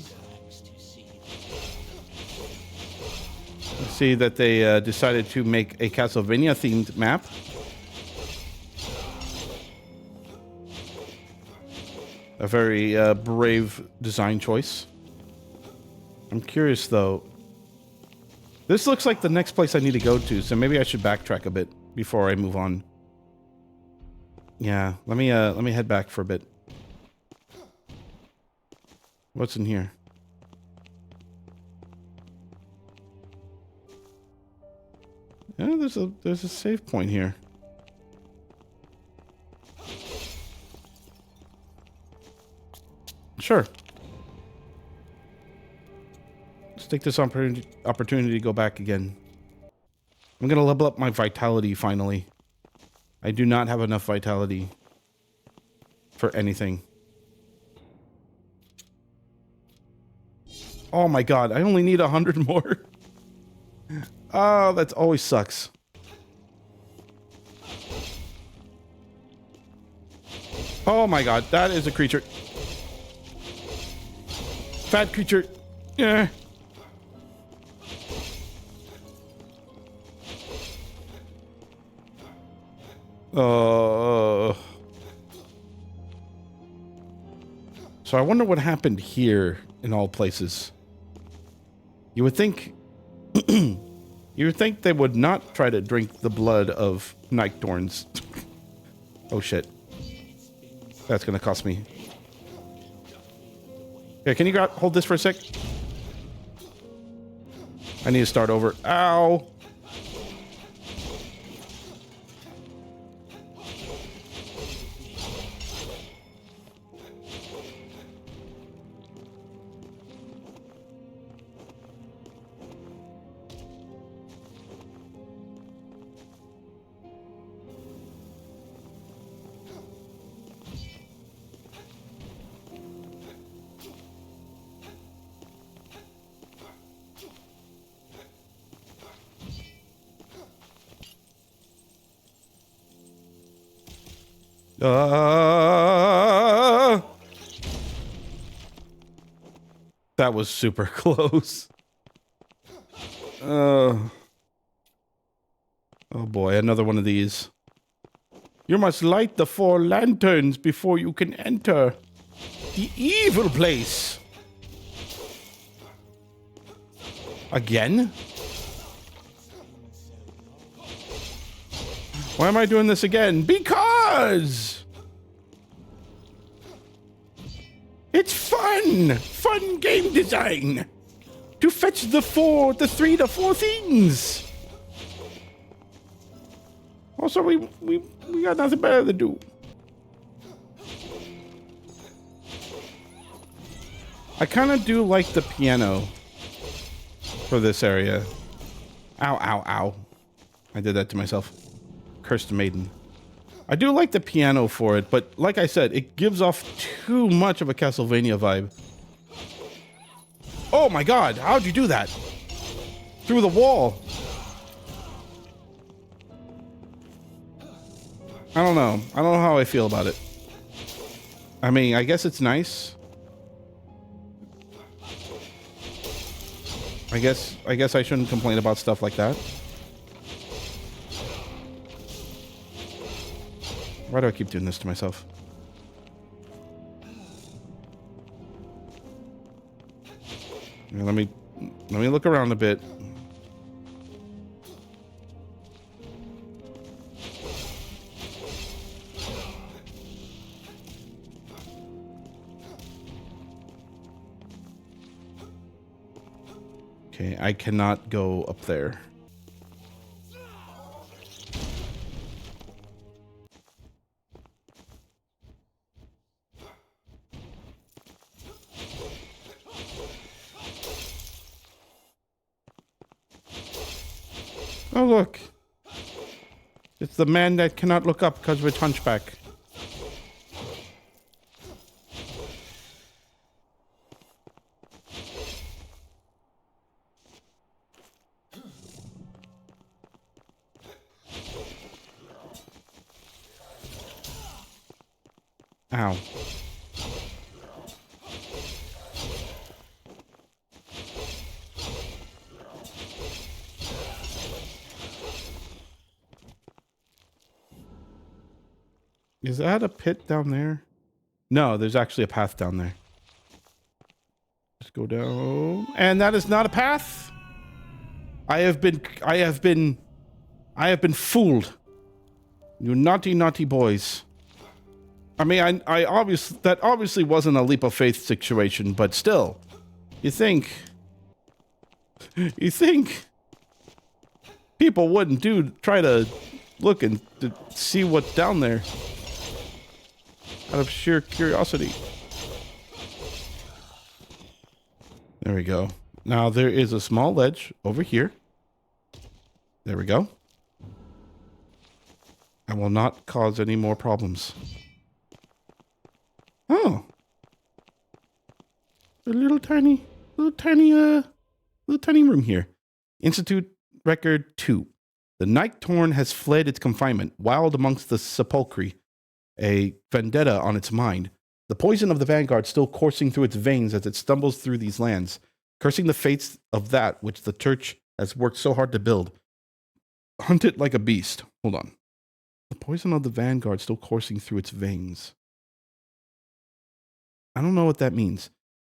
See that they decided to make a Castlevania themed map. A very brave design choice. I'm curious though. This looks like the next place I need to go to, so maybe I should backtrack a bit before I move on. Yeah, let me head back for a bit. What's in here? Yeah, there's a save point here. Sure. Let's take this opportunity to go back again. I'm gonna level up my vitality finally. I do not have enough vitality for anything. Oh my god, I only need 100 more. Oh, that always sucks. Oh my god, that is a creature. Fat creature. Yeah. So I wonder what happened here in all places. You would think you would think they would not try to drink the blood of night thorns. Oh shit. That's gonna cost me. Here, can you hold this for a sec? I need to start over. Ow! That was super close. Oh boy, another one of these. You must light the 4 lanterns before you can enter the evil place. Again? Why am I doing this again? Because it's fun! Fun game design! To fetch the 3 to 4 things! Also, we got nothing better to do. I kind of do like the piano for this area. Ow, ow, ow. I did that to myself. Cursed maiden. I do like the piano for it, but like I said, it gives off too much of a Castlevania vibe. Oh my god, how'd you do that? Through the wall. I don't know. I don't know how I feel about it. I mean, I guess it's nice. I guess I shouldn't complain about stuff like that. Why do I keep doing this to myself? Now, let me look around a bit. Okay, I cannot go up there. Oh, look. It's the man that cannot look up because we're hunchback. Ow. Is that a pit down there? No, there's actually a path down there. Let's go down. And that is not a path. I have been fooled. You naughty, naughty boys. I mean, that obviously wasn't a leap of faith situation, but still, you think people wouldn't try to look and to see what's down there out of sheer curiosity. There we go. Now there is a small ledge over here. There we go. I will not cause any more problems. Oh. A little tiny room here. Institute Record 2. The Night Torn has fled its confinement, wild amongst the sepulchre, a vendetta on its mind. The poison of the Vanguard still coursing through its veins as it stumbles through these lands, cursing the fates of that which the church has worked so hard to build. Hunt it like a beast. Hold on. The poison of the Vanguard still coursing through its veins. I don't know what that means.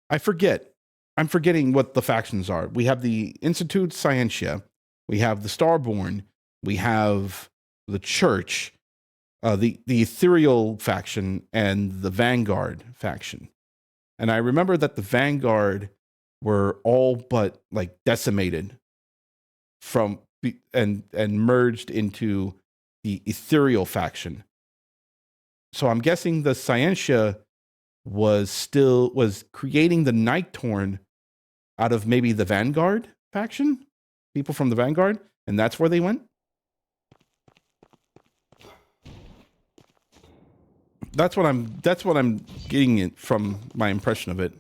I forget. I'm forgetting what the factions are. We have the Institute Scientia. We have the Starborn. We have the Church, the Ethereal faction, and the Vanguard faction. And I remember that the Vanguard were all but like decimated from and merged into the Ethereal faction. So I'm guessing the Scientia was creating the Night Torn out of maybe the Vanguard faction, people from the Vanguard, and that's where they went. That's what I'm getting it from my impression of it.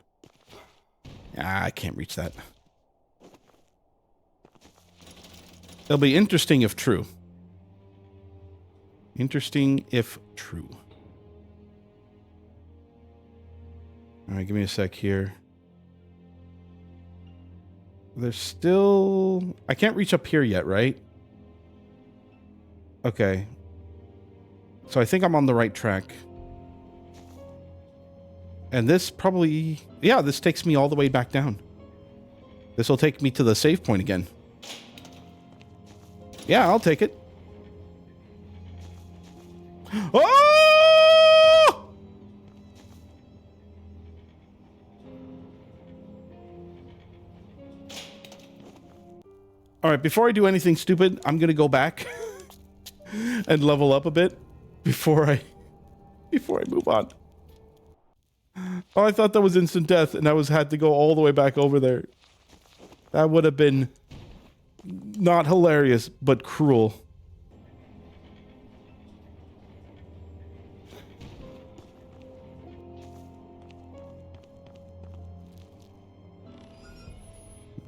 I can't reach that. It'll be interesting if true. Interesting if true. All right, give me a sec here. There's still... I can't reach up here yet, right? Okay. So I think I'm on the right track. And this probably... Yeah, this takes me all the way back down. This will take me to the save point again. Yeah, I'll take it. Oh! All right, before I do anything stupid, I'm going to go back and level up a bit before I move on. Oh, I thought that was instant death and had to go all the way back over there. That would have been not hilarious, but cruel.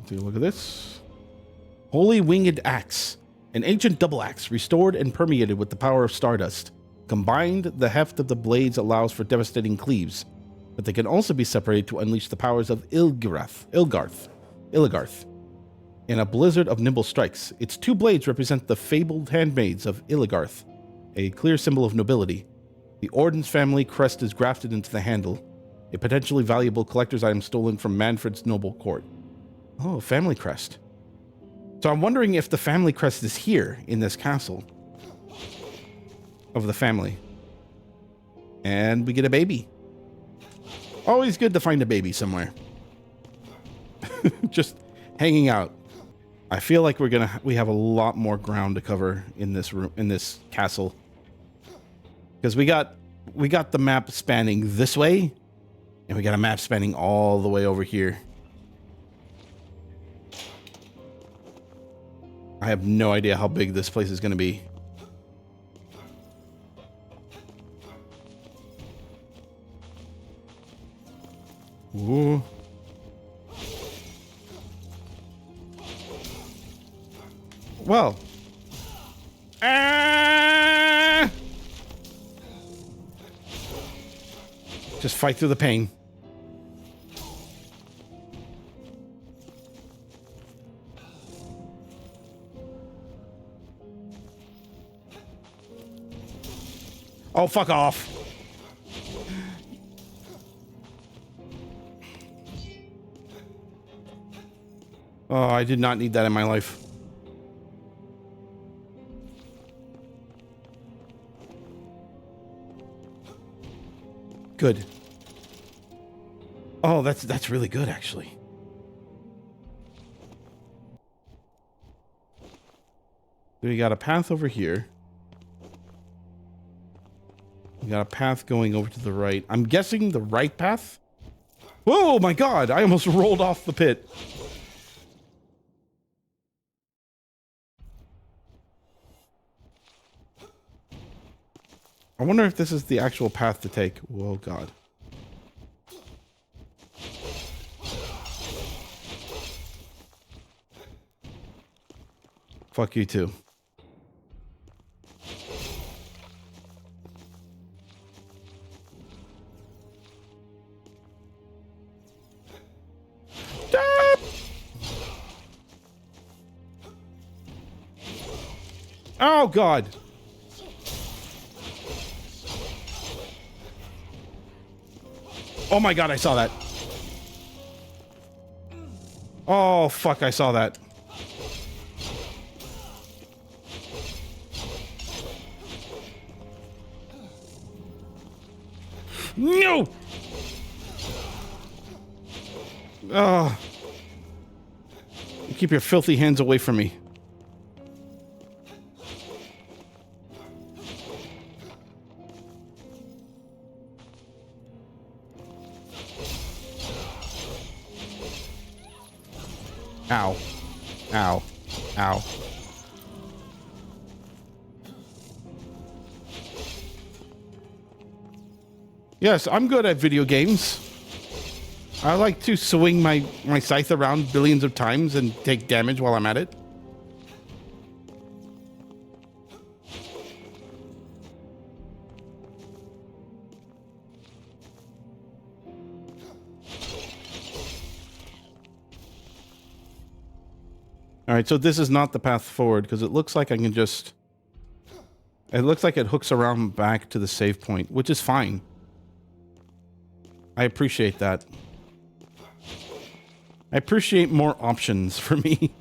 Take a look at this. Holy Winged Axe. An ancient double axe, restored and permeated with the power of stardust. Combined, the heft of the blades allows for devastating cleaves, but they can also be separated to unleash the powers of Ilgarth, in a blizzard of nimble strikes. Its two blades represent the fabled handmaids of Ilgarth, a clear symbol of nobility. The Orden's family crest is grafted into the handle, a potentially valuable collector's item stolen from Manfred's noble court. Oh, family crest. So I'm wondering if the family crest is here in this castle of the family. And we get a baby. Always good to find a baby somewhere. Just hanging out. I feel like we have a lot more ground to cover in this room, in this castle. Because we got the map spanning this way, and we got a map spanning all the way over here. I have no idea how big this place is going to be. Ooh. Well. Ah! Just fight through the pain. Oh, fuck off. Oh, I did not need that in my life. Good. Oh, that's really good, actually. We got a path over here. We got a path going over to the right. I'm guessing the right path? Oh my god, I almost rolled off the pit. I wonder if this is the actual path to take. Oh god. Fuck you too. Oh god. Oh my god, I saw that. Oh fuck, I saw that. No! Oh. Keep your filthy hands away from me. Ow. Ow. Ow. Yes, I'm good at video games. I like to swing my scythe around billions of times and take damage while I'm at it. All right, so this is not the path forward because it looks like I can just... It looks like it hooks around back to the save point, which is fine. I appreciate that. I appreciate more options for me.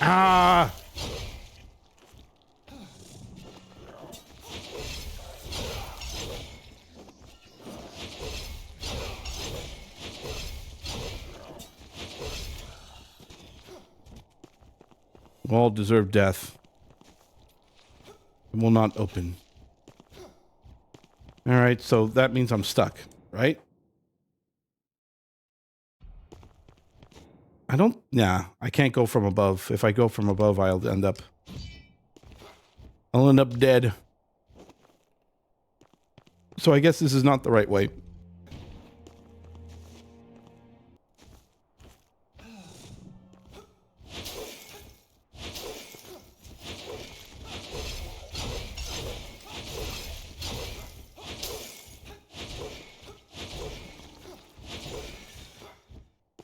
Ah! All deserve death. It will not open. All right, so that means I'm stuck, right? I don't... Nah, I can't go from above. If I go from above, I'll end up dead. So I guess this is not the right way.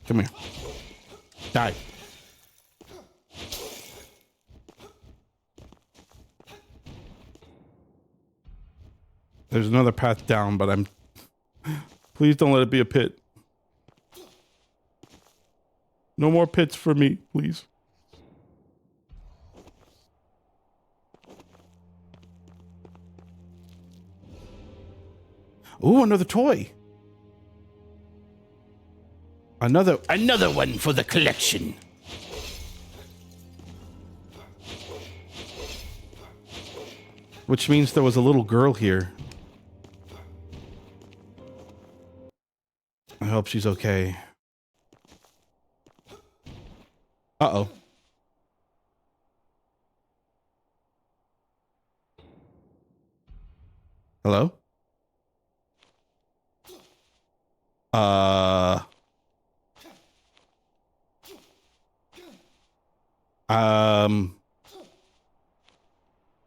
Come here. Die. There's another path down, but I'm... Please don't let it be a pit. No more pits for me, please. Ooh, another toy. Another one for the collection. Which means there was a little girl here. I hope she's okay. Uh-oh. Hello?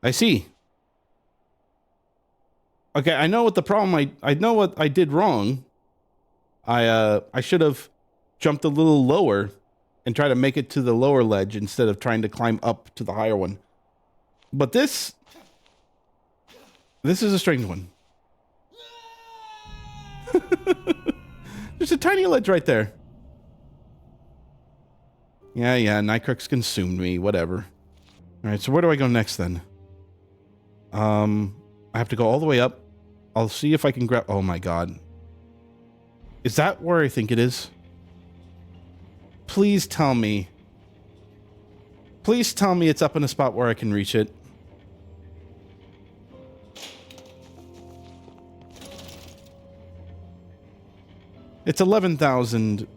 I see. Okay, I know what the problem I know what I did wrong. I should have jumped a little lower and try to make it to the lower ledge instead of trying to climb up to the higher one. But this is a strange one. There's a tiny ledge right there. Yeah, Nycrux consumed me, whatever. Alright, so where do I go next then? I have to go all the way up. I'll see if I can grab... Oh my god. Is that where I think it is? Please tell me. Please tell me it's up in a spot where I can reach it. It's 11,000.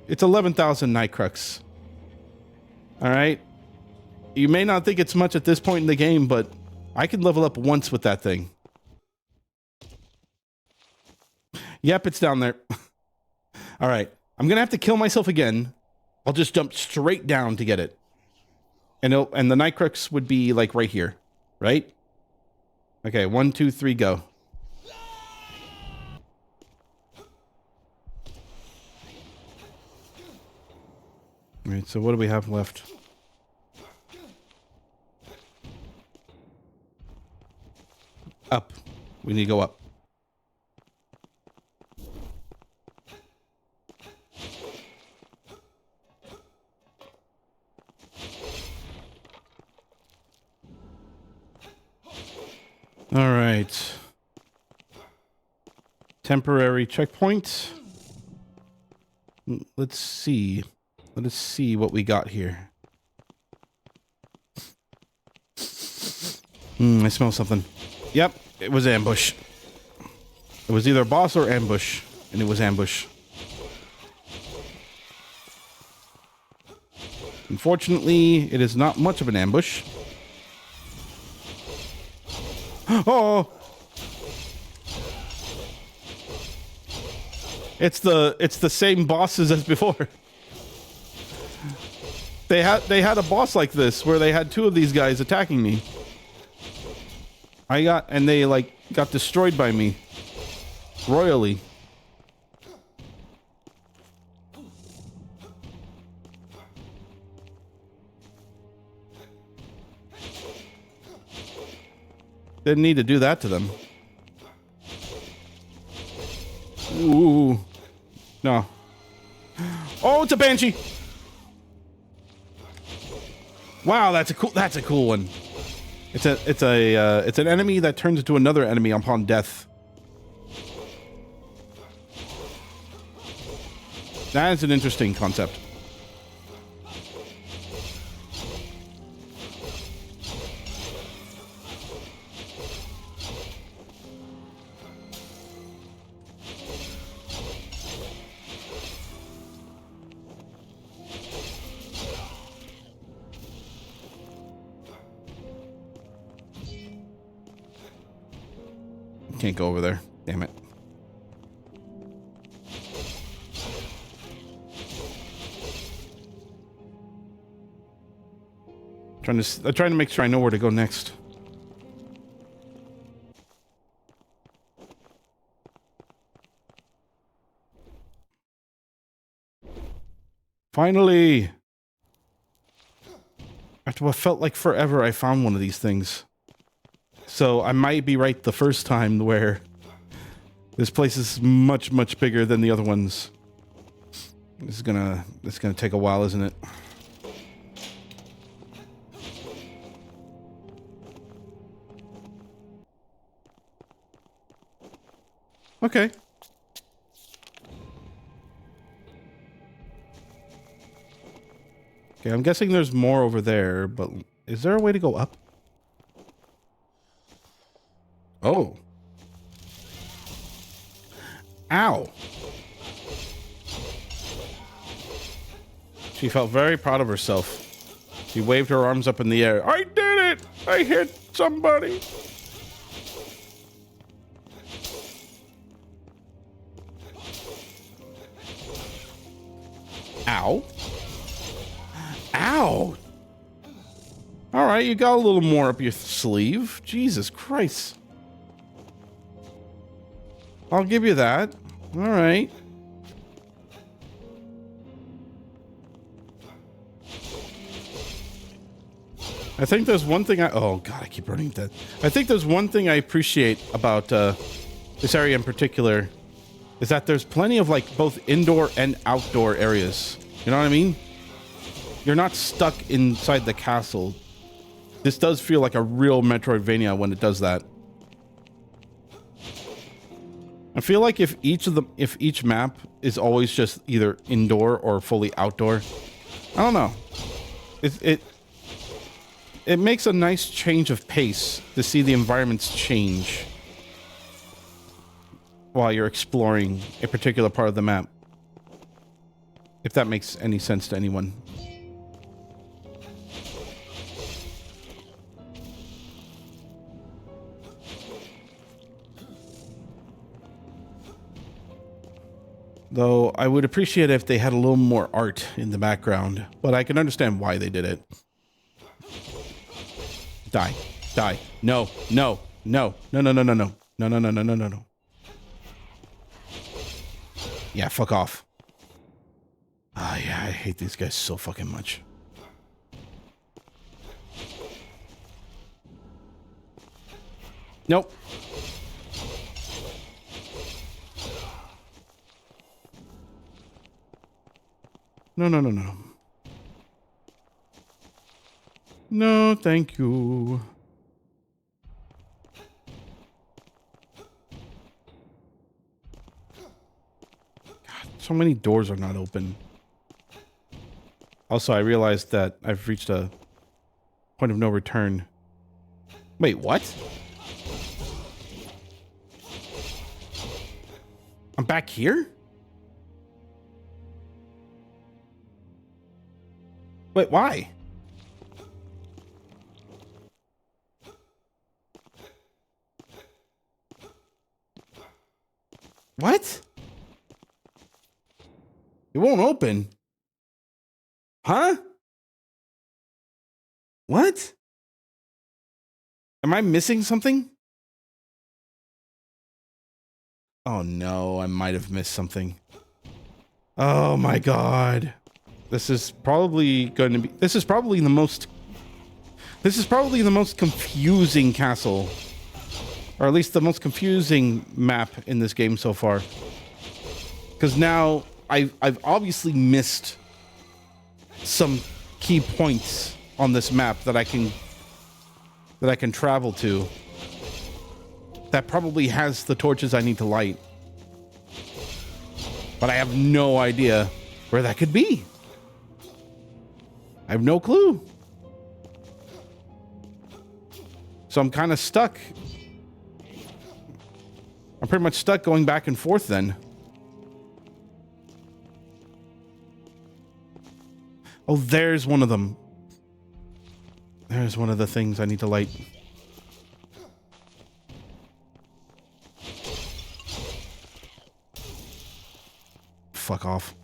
It's 11,000 Nycrux. Alright? You may not think it's much at this point in the game, but I can level up once with that thing. Yep, it's down there. Alright. I'm gonna have to kill myself again. I'll just jump straight down to get it. And the Nycrux would be like right here. Right? Okay, 1, 2, 3, go. Alright, so what do we have left? Up. We need to go up. All right. Temporary checkpoint. Let's see. Let us see what we got here. I smell something. Yep, it was ambush. It was either boss or ambush, and it was ambush. Unfortunately, it is not much of an ambush. Oh! It's the same bosses as before. They had a boss like this where they had two of these guys attacking me. And they like got destroyed by me royally. Didn't need to do that to them. Ooh. No. Oh, it's a banshee. Wow, that's a cool one. It's an enemy that turns into another enemy upon death. That is an interesting concept. Can't go over there. Damn it. I'm trying to make sure I know where to go next. Finally! After what felt like forever, I found one of these things. So I might be right the first time where this place is much, much bigger than the other ones. It's gonna take a while, isn't it? Okay. Okay, I'm guessing there's more over there, but is there a way to go up? Oh. Ow. She felt very proud of herself. She waved her arms up in the air. I did it! I hit somebody! Ow. Ow! Alright, you got a little more up your sleeve. Jesus Christ. I'll give you that. Alright. I think there's one thing oh god, I keep running that. I think there's one thing I appreciate about this area in particular is that there's plenty of like both indoor and outdoor areas. You know what I mean? You're not stuck inside the castle. This does feel like a real Metroidvania when it does that. I feel like if each map is always just either indoor or fully outdoor, I don't know. It makes a nice change of pace to see the environments change while you're exploring a particular part of the map. If that makes any sense to anyone. Though I would appreciate if they had a little more art in the background, but I can understand why they did it. Die. Die. No. No. No. No, no, no, no, no. No, no, no, no, no, no, no. Yeah, fuck off. Ah, yeah, I hate these guys so fucking much. Nope. No, no, no, no. No, thank you. God, so many doors are not open. Also, I realized that I've reached a point of no return. Wait, what? I'm back here? Wait, why? What? It won't open. Huh? What? Am I missing something? Oh no, I might have missed something. Oh my god. This is probably going to be... This is probably the most confusing castle. Or at least the most confusing map in this game so far. Because now I've obviously missed some key points on this map that I can travel to. That probably has the torches I need to light. But I have no idea where that could be. I have no clue. So I'm kind of stuck. I'm pretty much stuck going back and forth then. Oh, there's one of them. There's one of the things I need to light. Fuck off.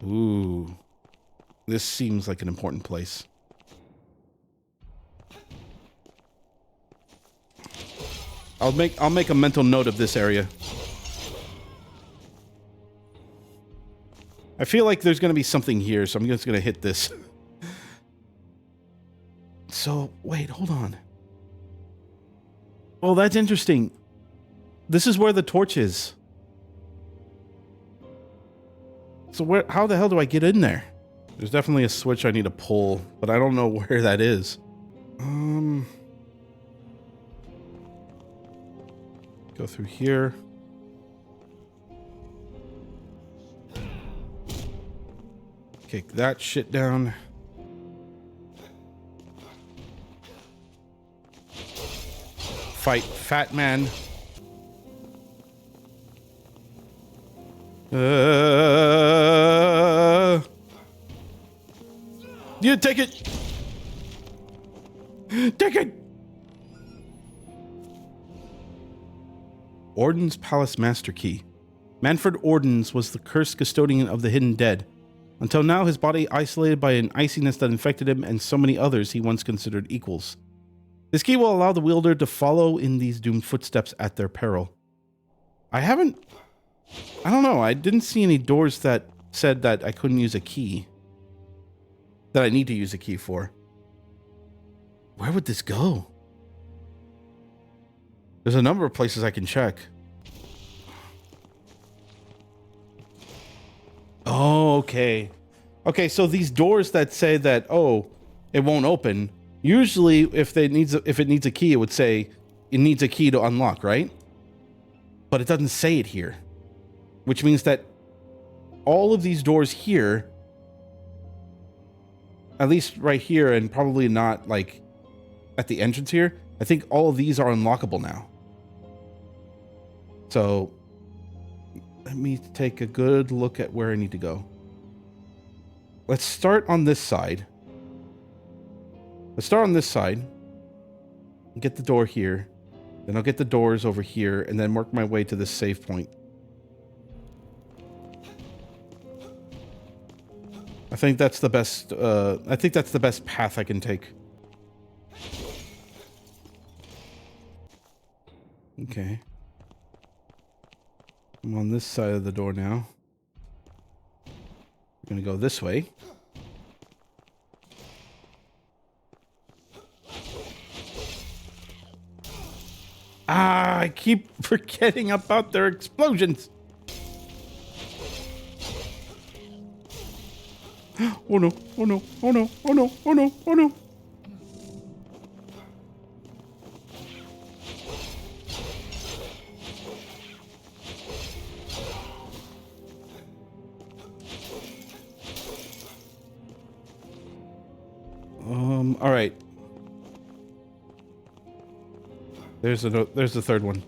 Ooh. This seems like an important place. I'll make a mental note of this area. I feel like there's going to be something here, so I'm just going to hit this. So, wait, hold on. Oh, that's interesting. This is where the torch is. So how the hell do I get in there? There's definitely a switch I need to pull, but I don't know where that is. Go through here. Kick that shit down. Fight Fat Man. You take it. Take it. Orden's Palace Master Key. Manfred Ordens was the cursed custodian of the hidden dead. Until now, his body isolated by an iciness that infected him and so many others he once considered equals. This key will allow the wielder to follow in these doomed footsteps at their peril. I don't know, I didn't see any doors that said that I couldn't use a key. That I need to use a key for. Where would this go? There's a number of places I can check. Oh, okay. Okay, so these doors that say that, oh, it won't open, usually if it needs a key, it would say it needs a key to unlock, right? But it doesn't say it here. Which means that all of these doors here, at least right here and probably not like at the entrance here, I think all of these are unlockable now. So let me take a good look at where I need to go. Let's start on this side. Let's start on this side. Get the door here. Then I'll get the doors over here and then work my way to this save point. I think that's the best path I can take. Okay. I'm on this side of the door now. We're gonna go this way. Ah, I keep forgetting about their explosions. Oh no, oh no, oh no, oh no, oh no, oh no. All right. There's the third one.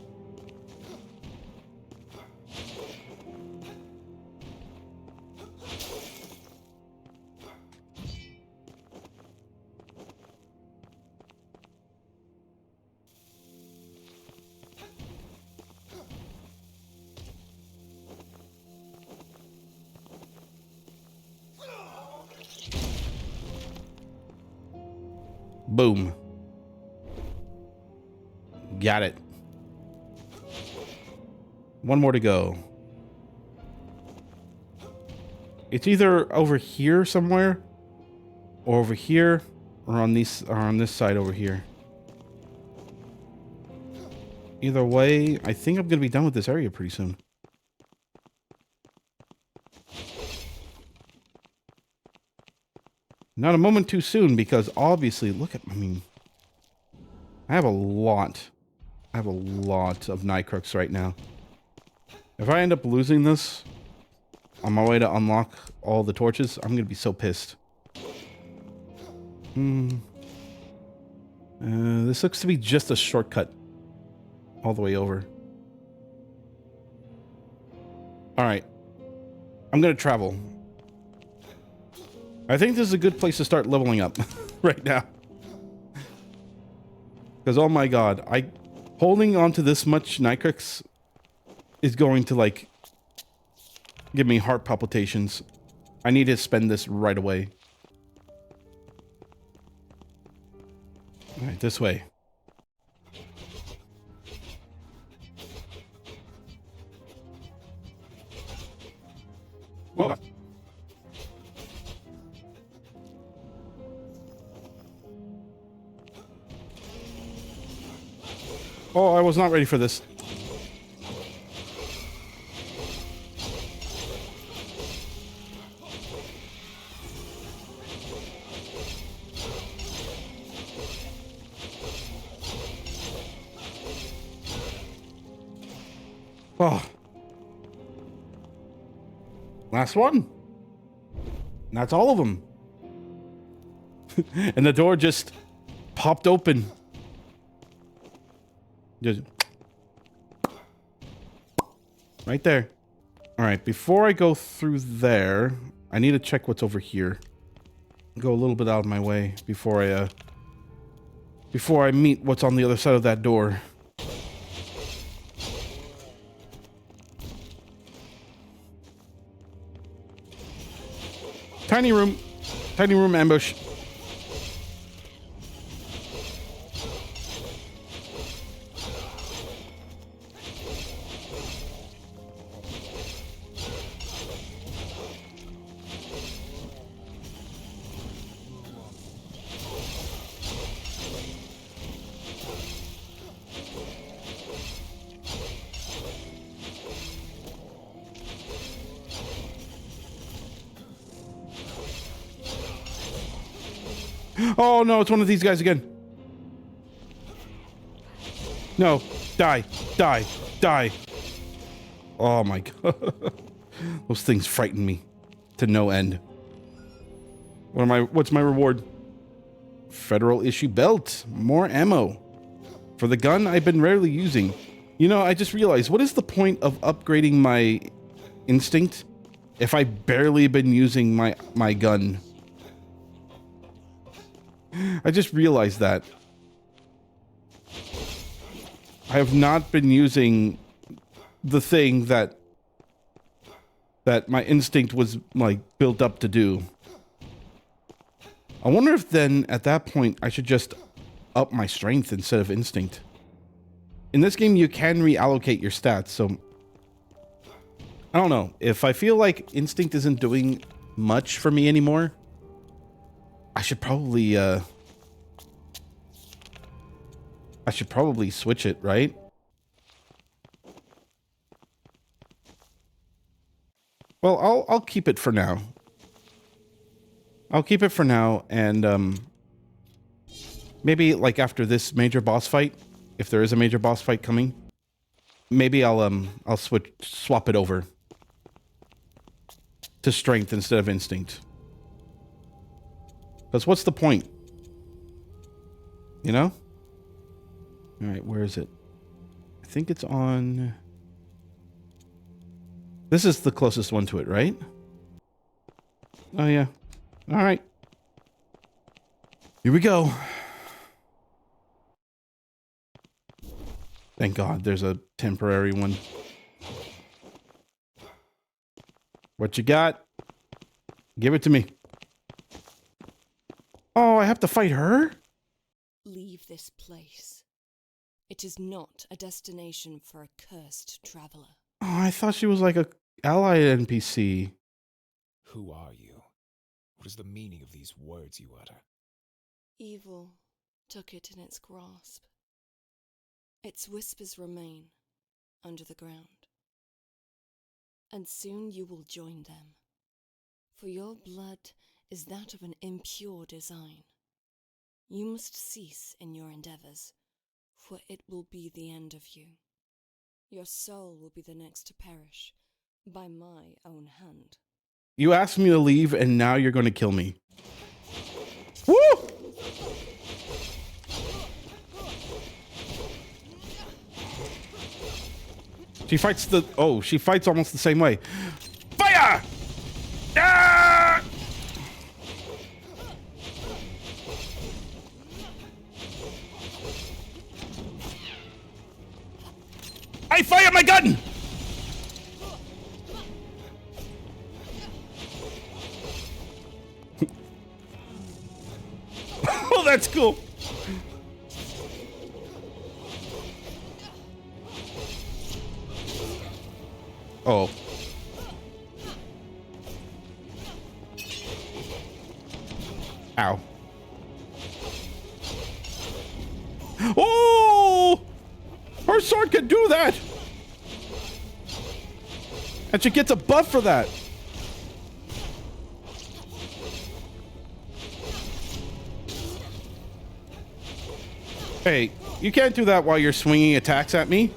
Boom. Got it. One more to go. It's either over here somewhere, or over here, or on this side over here. Either way, I think I'm gonna be done with this area pretty soon. Not a moment too soon, because obviously, look at, I mean, I have a lot of Nightcrux right now. If I end up losing this on my way to unlock all the torches, I'm gonna be so pissed. This looks to be just a shortcut all the way over. All right, I'm gonna travel. I think this is a good place to start leveling up right now. Because, oh my god, holding on to this much Nitrex is going to, like, give me heart palpitations. I need to spend this right away. Alright, this way. Whoa. Oh, I was not ready for this. Oh. Last one. And that's all of them. And the door just popped open. Just right there. All right, before I go through there, I need to check what's over here. Go a little bit out of my way before I meet what's on the other side of that door. Tiny room ambush. Oh no, it's one of these guys again. No, die, die, die. Oh my god. Those things frighten me to no end. What's my reward? Federal issue belt. More ammo. For the gun I've been rarely using. You know, I just realized, what is the point of upgrading my instinct if I've barely been using my gun? I just realized that. I have not been using the thing that my instinct was, like, built up to do. I wonder if then, at that point, I should just up my strength instead of instinct. In this game, you can reallocate your stats, so... I don't know. If I feel like instinct isn't doing much for me anymore, I should probably switch it, right? Well, I'll keep it for now. I'll keep it for now, and maybe like after this major boss fight, if there is a major boss fight coming, maybe I'll swap it over to strength instead of instinct. Because what's the point? You know? Alright, where is it? I think it's on... This is the closest one to it, right? Oh, yeah. Alright. Here we go. Thank God there's a temporary one. What you got? Give it to me. Oh, I have to fight her? this place. It is not a destination for a cursed traveler. Oh, I thought she was like a allied NPC. Who are you? What is the meaning of these words you utter? Evil took it in its grasp. Its whispers remain under the ground. And soon you will join them, for your blood is that of an impure design. You must cease in your endeavors, for it will be the end of you. Your soul will be the next to perish, by my own hand. You asked me to leave, and now you're going to kill me. Woo! She fights she fights almost the same way. Fire! Ah! I fired my gun! Oh, that's cool. Oh. Ow. Oh! Her sword can do that! And she gets a buff for that. Hey, you can't do that while you're swinging attacks at me.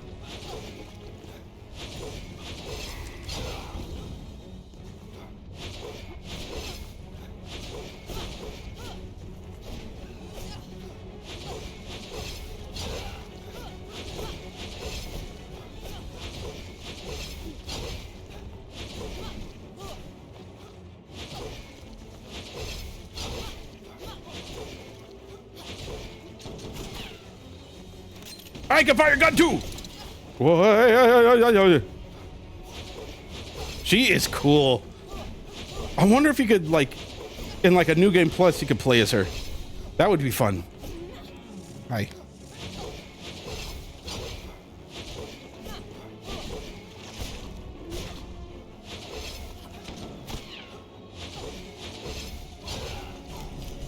I can fire a gun too. She is cool. I wonder if you could, like, in like a new game plus, you could play as her. That would be fun. Hi.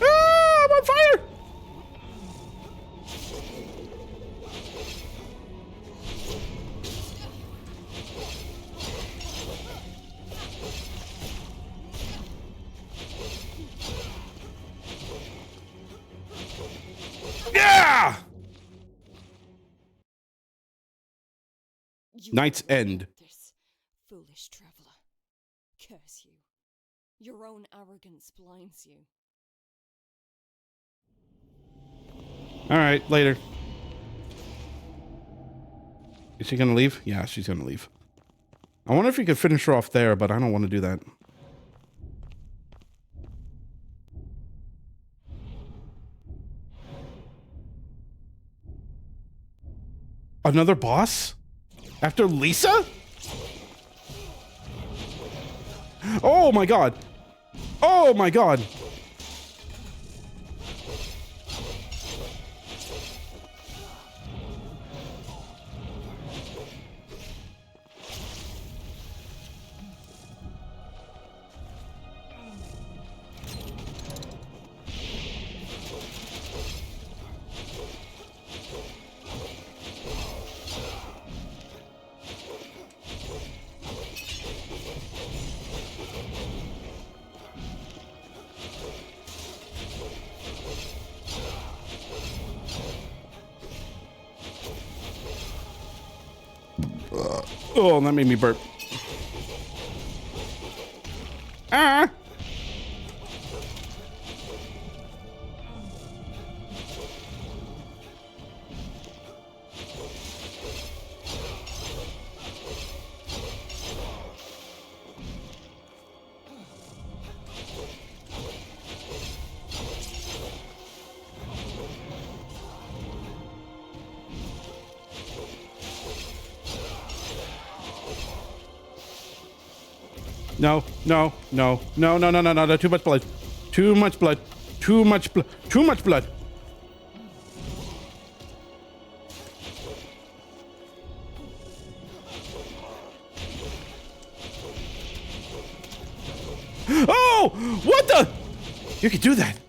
Ah, I'm on fire. Yeah! Night's End. This foolish traveler. Curse you. Your own arrogance blinds you. All right, later. Is she gonna leave? Yeah, she's gonna leave. I wonder if you could finish her off there, but I don't want to do that. Another boss? After Lisa? Oh my god. Oh my god. Oh, that made me burp. Ah! No, no, no, no, no, no, no, no, no, too much blood. Too much blood. Too much blood. Too much blood. Oh! What the? You can do that.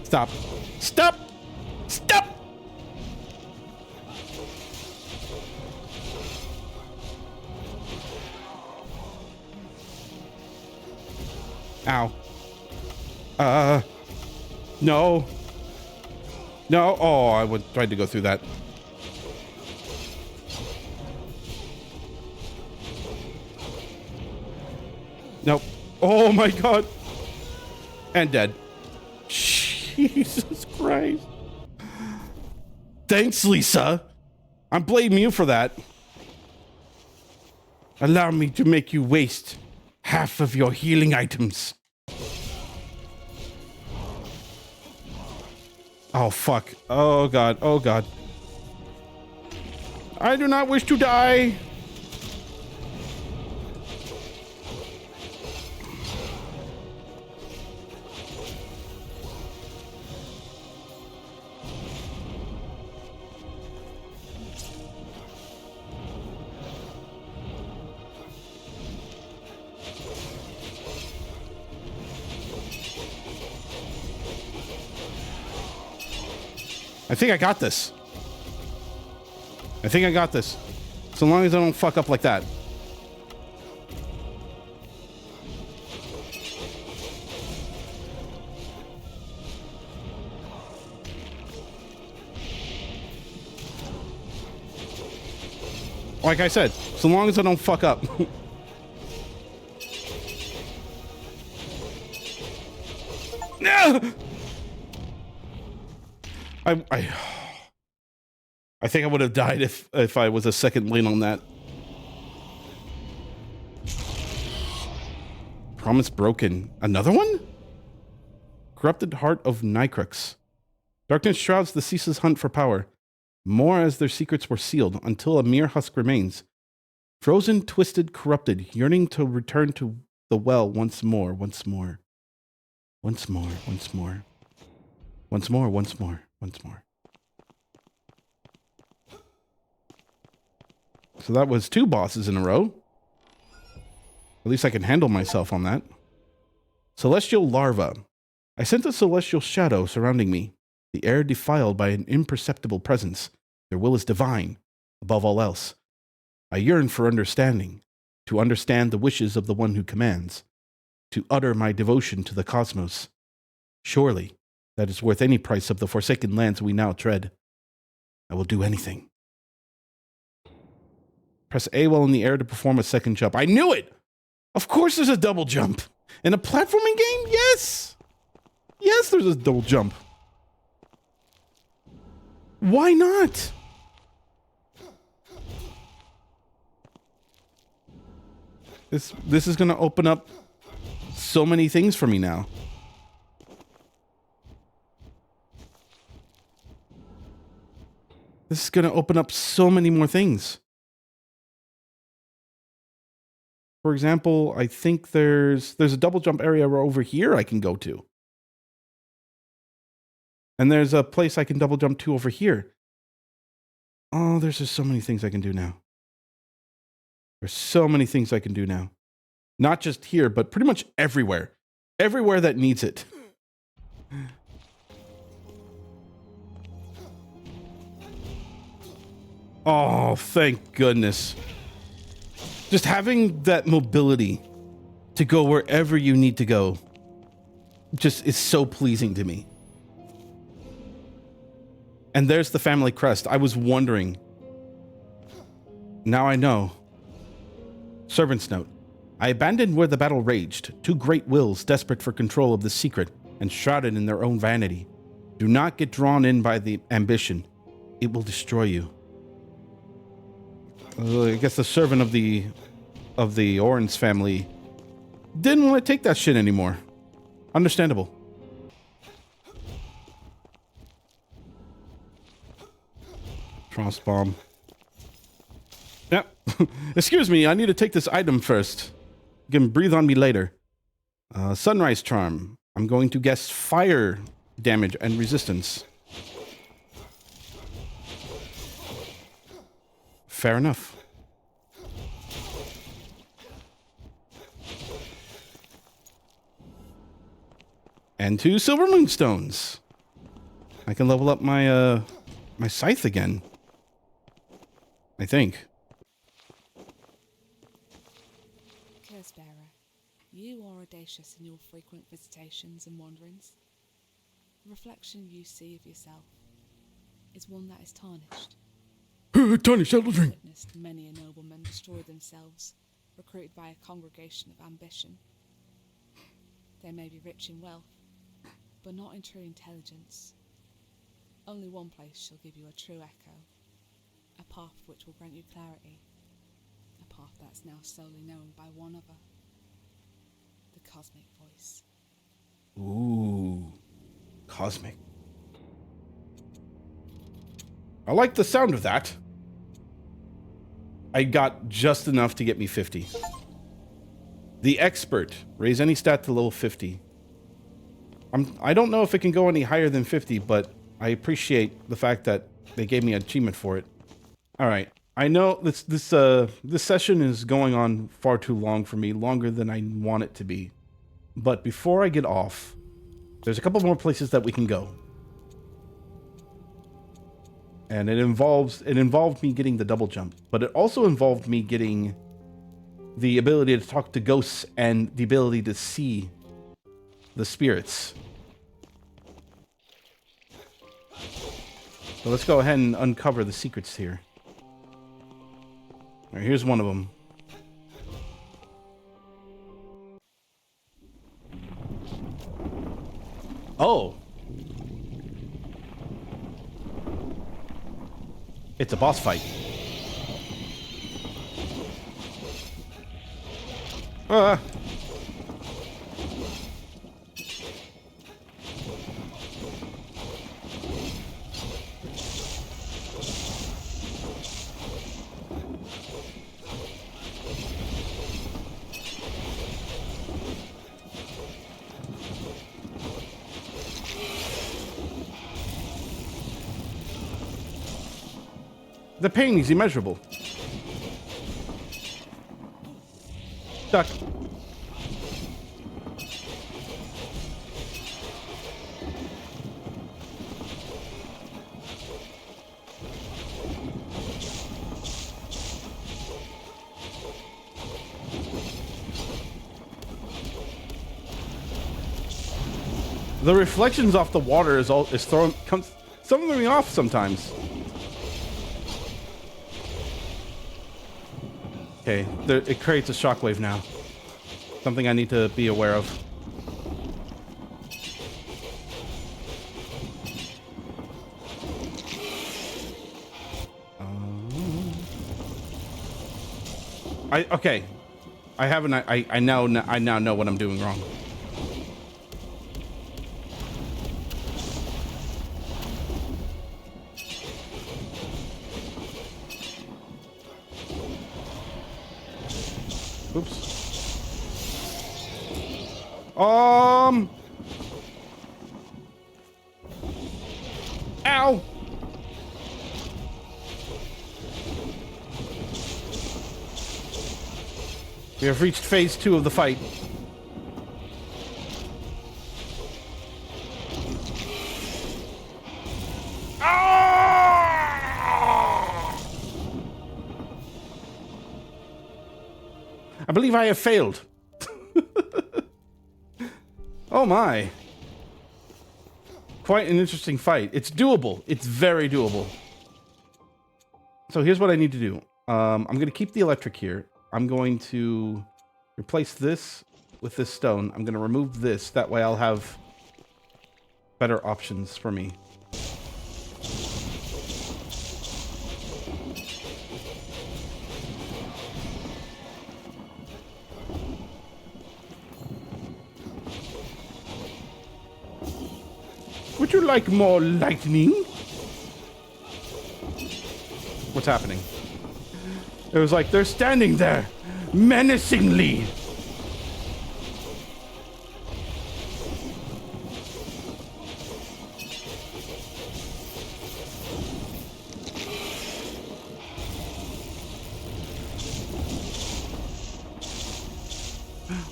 Stop. Stop! Stop! Ow. No. No. Oh, I tried to go through that. Nope. Oh my god. And dead. Jesus Christ. Thanks, Lisa. I'm blaming you for that. Allow me to make you waste half of your healing items. Oh, fuck. Oh, God. Oh, God. I do not wish to die. I think I got this. I think I got this. So long as I don't fuck up like that. Like I said, so long as I don't fuck up. No! I think I would have died if I was a second lane on that. Promise broken. Another one? Corrupted heart of Nycrux. Darkness shrouds the ceaseless hunt for power. More as their secrets were sealed, until a mere husk remains. Frozen, twisted, corrupted, yearning to return to the well once more, once more. Once more, once more. Once more, once more, once more. So that was 2 bosses in a row. At least I can handle myself on that. Celestial larva. I sent a celestial shadow surrounding me, the air defiled by an imperceptible presence. Their will is divine, above all else. I yearn for understanding, to understand the wishes of the one who commands, to utter my devotion to the cosmos. Surely, that is worth any price of the forsaken lands we now tread. I will do anything. Press A while in the air to perform a second jump. I knew it! Of course there's a double jump. In a platforming game? Yes! Yes, there's a double jump. Why not? This is going to open up so many things for me now. This is going to open up so many more things. For example, I think there's a double jump area over here I can go to. And there's a place I can double jump to over here. Oh, there's just so many things I can do now. There's so many things I can do now. Not just here, but pretty much everywhere. Everywhere that needs it. Oh, thank goodness. Just having that mobility to go wherever you need to go just is so pleasing to me. And there's the family crest. I was wondering. Now I know. Servant's note. I abandoned where the battle raged. 2 great wills desperate for control of the secret and shrouded in their own vanity. Do not get drawn in by the ambition. It will destroy you. I guess the servant of the Orange family didn't want to take that shit anymore. Understandable. Frost bomb. Yeah. Excuse me, I need to take this item first. You can breathe on me later. Sunrise charm. I'm going to guess fire damage and resistance. Fair enough. And 2 silver moonstones. I can level up my my scythe again. I think. Cursebearer, you are audacious in your frequent visitations and wanderings. The reflection you see of yourself is one that is tarnished. Tarnished Elden Ring. Witnessed many a nobleman destroy themselves, recruited by a congregation of ambition. They may be rich in wealth, but not in true intelligence. Only one place shall give you a true echo, a path which will grant you clarity, a path that's now solely known by one other, the cosmic voice. Ooh, cosmic. I like the sound of that. I got just enough to get me 50. The expert. Raise any stat to level 50. I don't know if it can go any higher than 50, but I appreciate the fact that they gave me an achievement for it. All right. I know this session is going on far too long for me, longer than I want it to be. But before I get off, there's a couple more places that we can go. And it involved me getting the double jump, but it also involved me getting the ability to talk to ghosts and the ability to see the spirits. So let's go ahead and uncover the secrets here. All right, here's one of them. Oh. It's a boss fight. The pain is immeasurable. Duck. The reflections off the water is throwing me off sometimes. Okay, it creates a shockwave now. Something I need to be aware of. Okay. I now know what I'm doing wrong. Oops. Ow! We have reached phase 2 of the fight. I believe I have failed. Oh my. Quite an interesting fight. It's doable. It's very doable. So here's what I need to do. I'm going to keep the electric here. I'm going to replace this with this stone. I'm going to remove this. That way I'll have better options for me. Would you like more lightning? What's happening? It was like they're standing there, menacingly.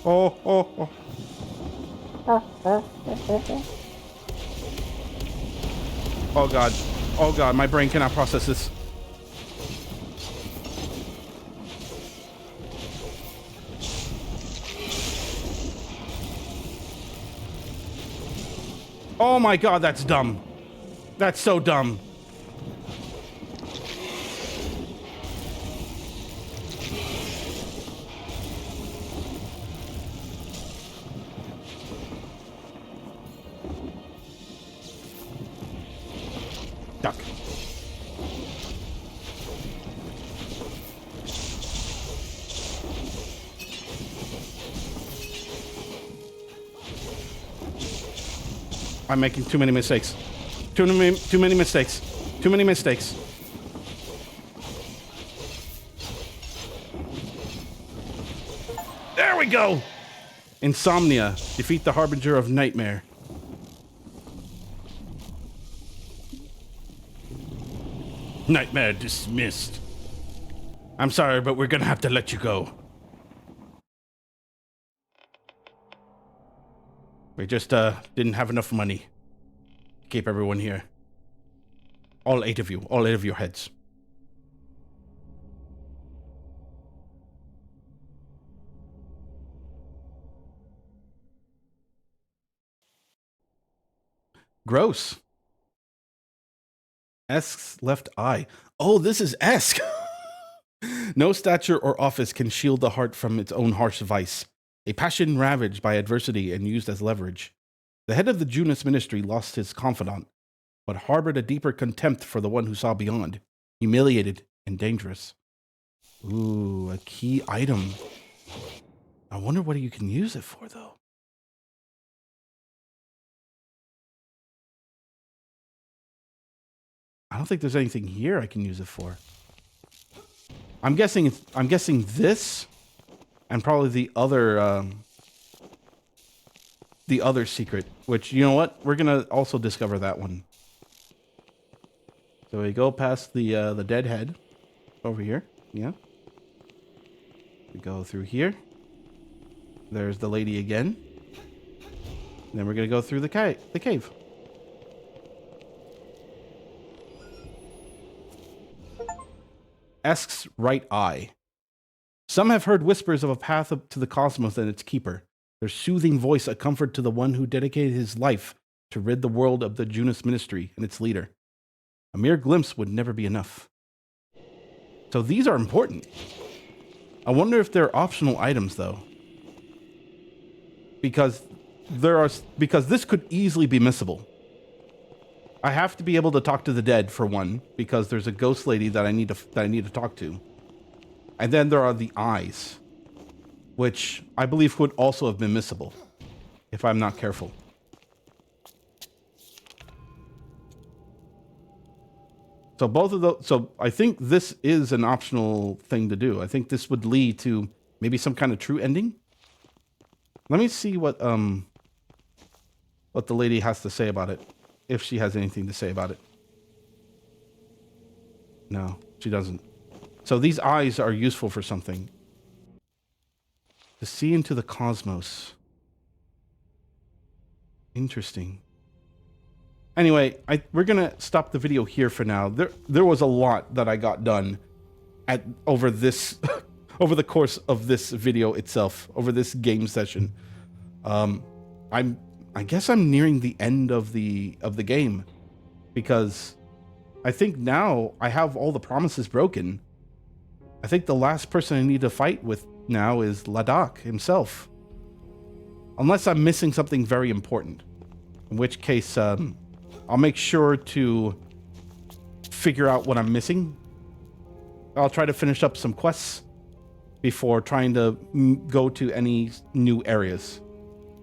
Oh, oh, oh. Oh god. Oh god, my brain cannot process this. Oh my god, that's dumb. That's so dumb. Duck. I'm making too many mistakes. Too many mistakes. Too many mistakes. There we go! Insomnia. Defeat the Harbinger of Nightmare. Nightmare dismissed. I'm sorry, but we're gonna have to let you go. We just didn't have enough money to keep everyone here. All 8 of you, all 8 of your heads. Gross. Esk's left eye. Oh, this is Esk. No stature or office can shield the heart from its own harsh vice. A passion ravaged by adversity and used as leverage. The head of the Junus ministry lost his confidant, but harbored a deeper contempt for the one who saw beyond. Humiliated and dangerous. Ooh, a key item. I wonder what you can use it for, though. I don't think there's anything here I can use it for. I'm guessing this and probably the other secret, which, you know what? We're going to also discover that one. So we go past the dead head over here. Yeah. We go through here. There's the lady again. And then we're going to go through the cave. Esk's right eye. Some have heard whispers of a path up to the cosmos and its keeper. Their soothing voice a comfort to the one who dedicated his life to rid the world of the Junus ministry and its leader. A mere glimpse would never be enough. So these are important. I wonder if they're optional items, though. Because this could easily be missable. I have to be able to talk to the dead, for one, because there's a ghost lady that I need to talk to. And then there are the eyes, which I believe would also have been missable if I'm not careful. So both of those, so I think this is an optional thing to do. I think this would lead to maybe some kind of true ending. Let me see what the lady has to say about it. If she has anything to say about it. No, she doesn't. So these eyes are useful for something. To see into the cosmos. Interesting. Anyway, we're gonna stop the video here for now. There was a lot that I got done over this over the course of this video itself, over this game session. I guess I'm nearing the end of the game, because I think now I have all the promises broken. I think the last person I need to fight with now is Ladakh himself. Unless I'm missing something very important. In which case, I'll make sure to figure out what I'm missing. I'll try to finish up some quests before trying to go to any new areas.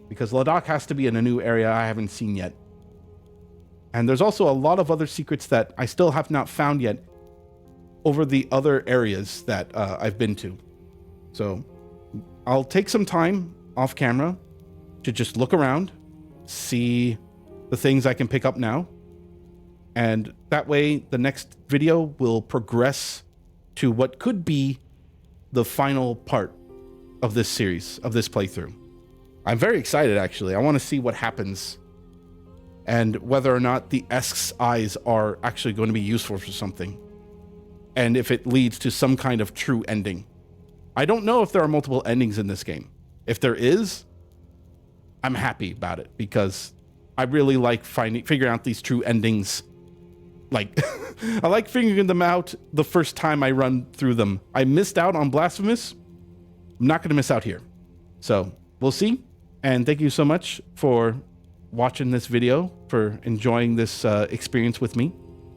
Because Ladakh has to be in a new area I haven't seen yet. And there's also a lot of other secrets that I still have not found yet over the other areas that I've been to. So I'll take some time off camera to just look around, see the things I can pick up now. And that way the next video will progress to what could be the final part of this series, of this playthrough. I'm very excited, actually. I want to see what happens and whether or not the Esk's eyes are actually going to be useful for something, and if it leads to some kind of true ending. I don't know if there are multiple endings in this game. If there is, I'm happy about it, because I really like figuring out these true endings. Like, I like figuring them out the first time I run through them. I missed out on Blasphemous. I'm not going to miss out here. So we'll see. And thank you so much for watching this video, for enjoying this experience with me.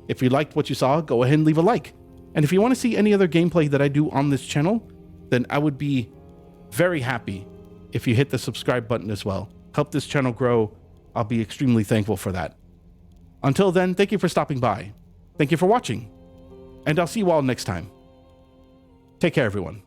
If you liked what you saw, go ahead and leave a like. And if you want to see any other gameplay that I do on this channel, then I would be very happy if you hit the subscribe button as well. Help this channel grow. I'll be extremely thankful for that. Until then, thank you for stopping by. Thank you for watching. And I'll see you all next time. Take care, everyone.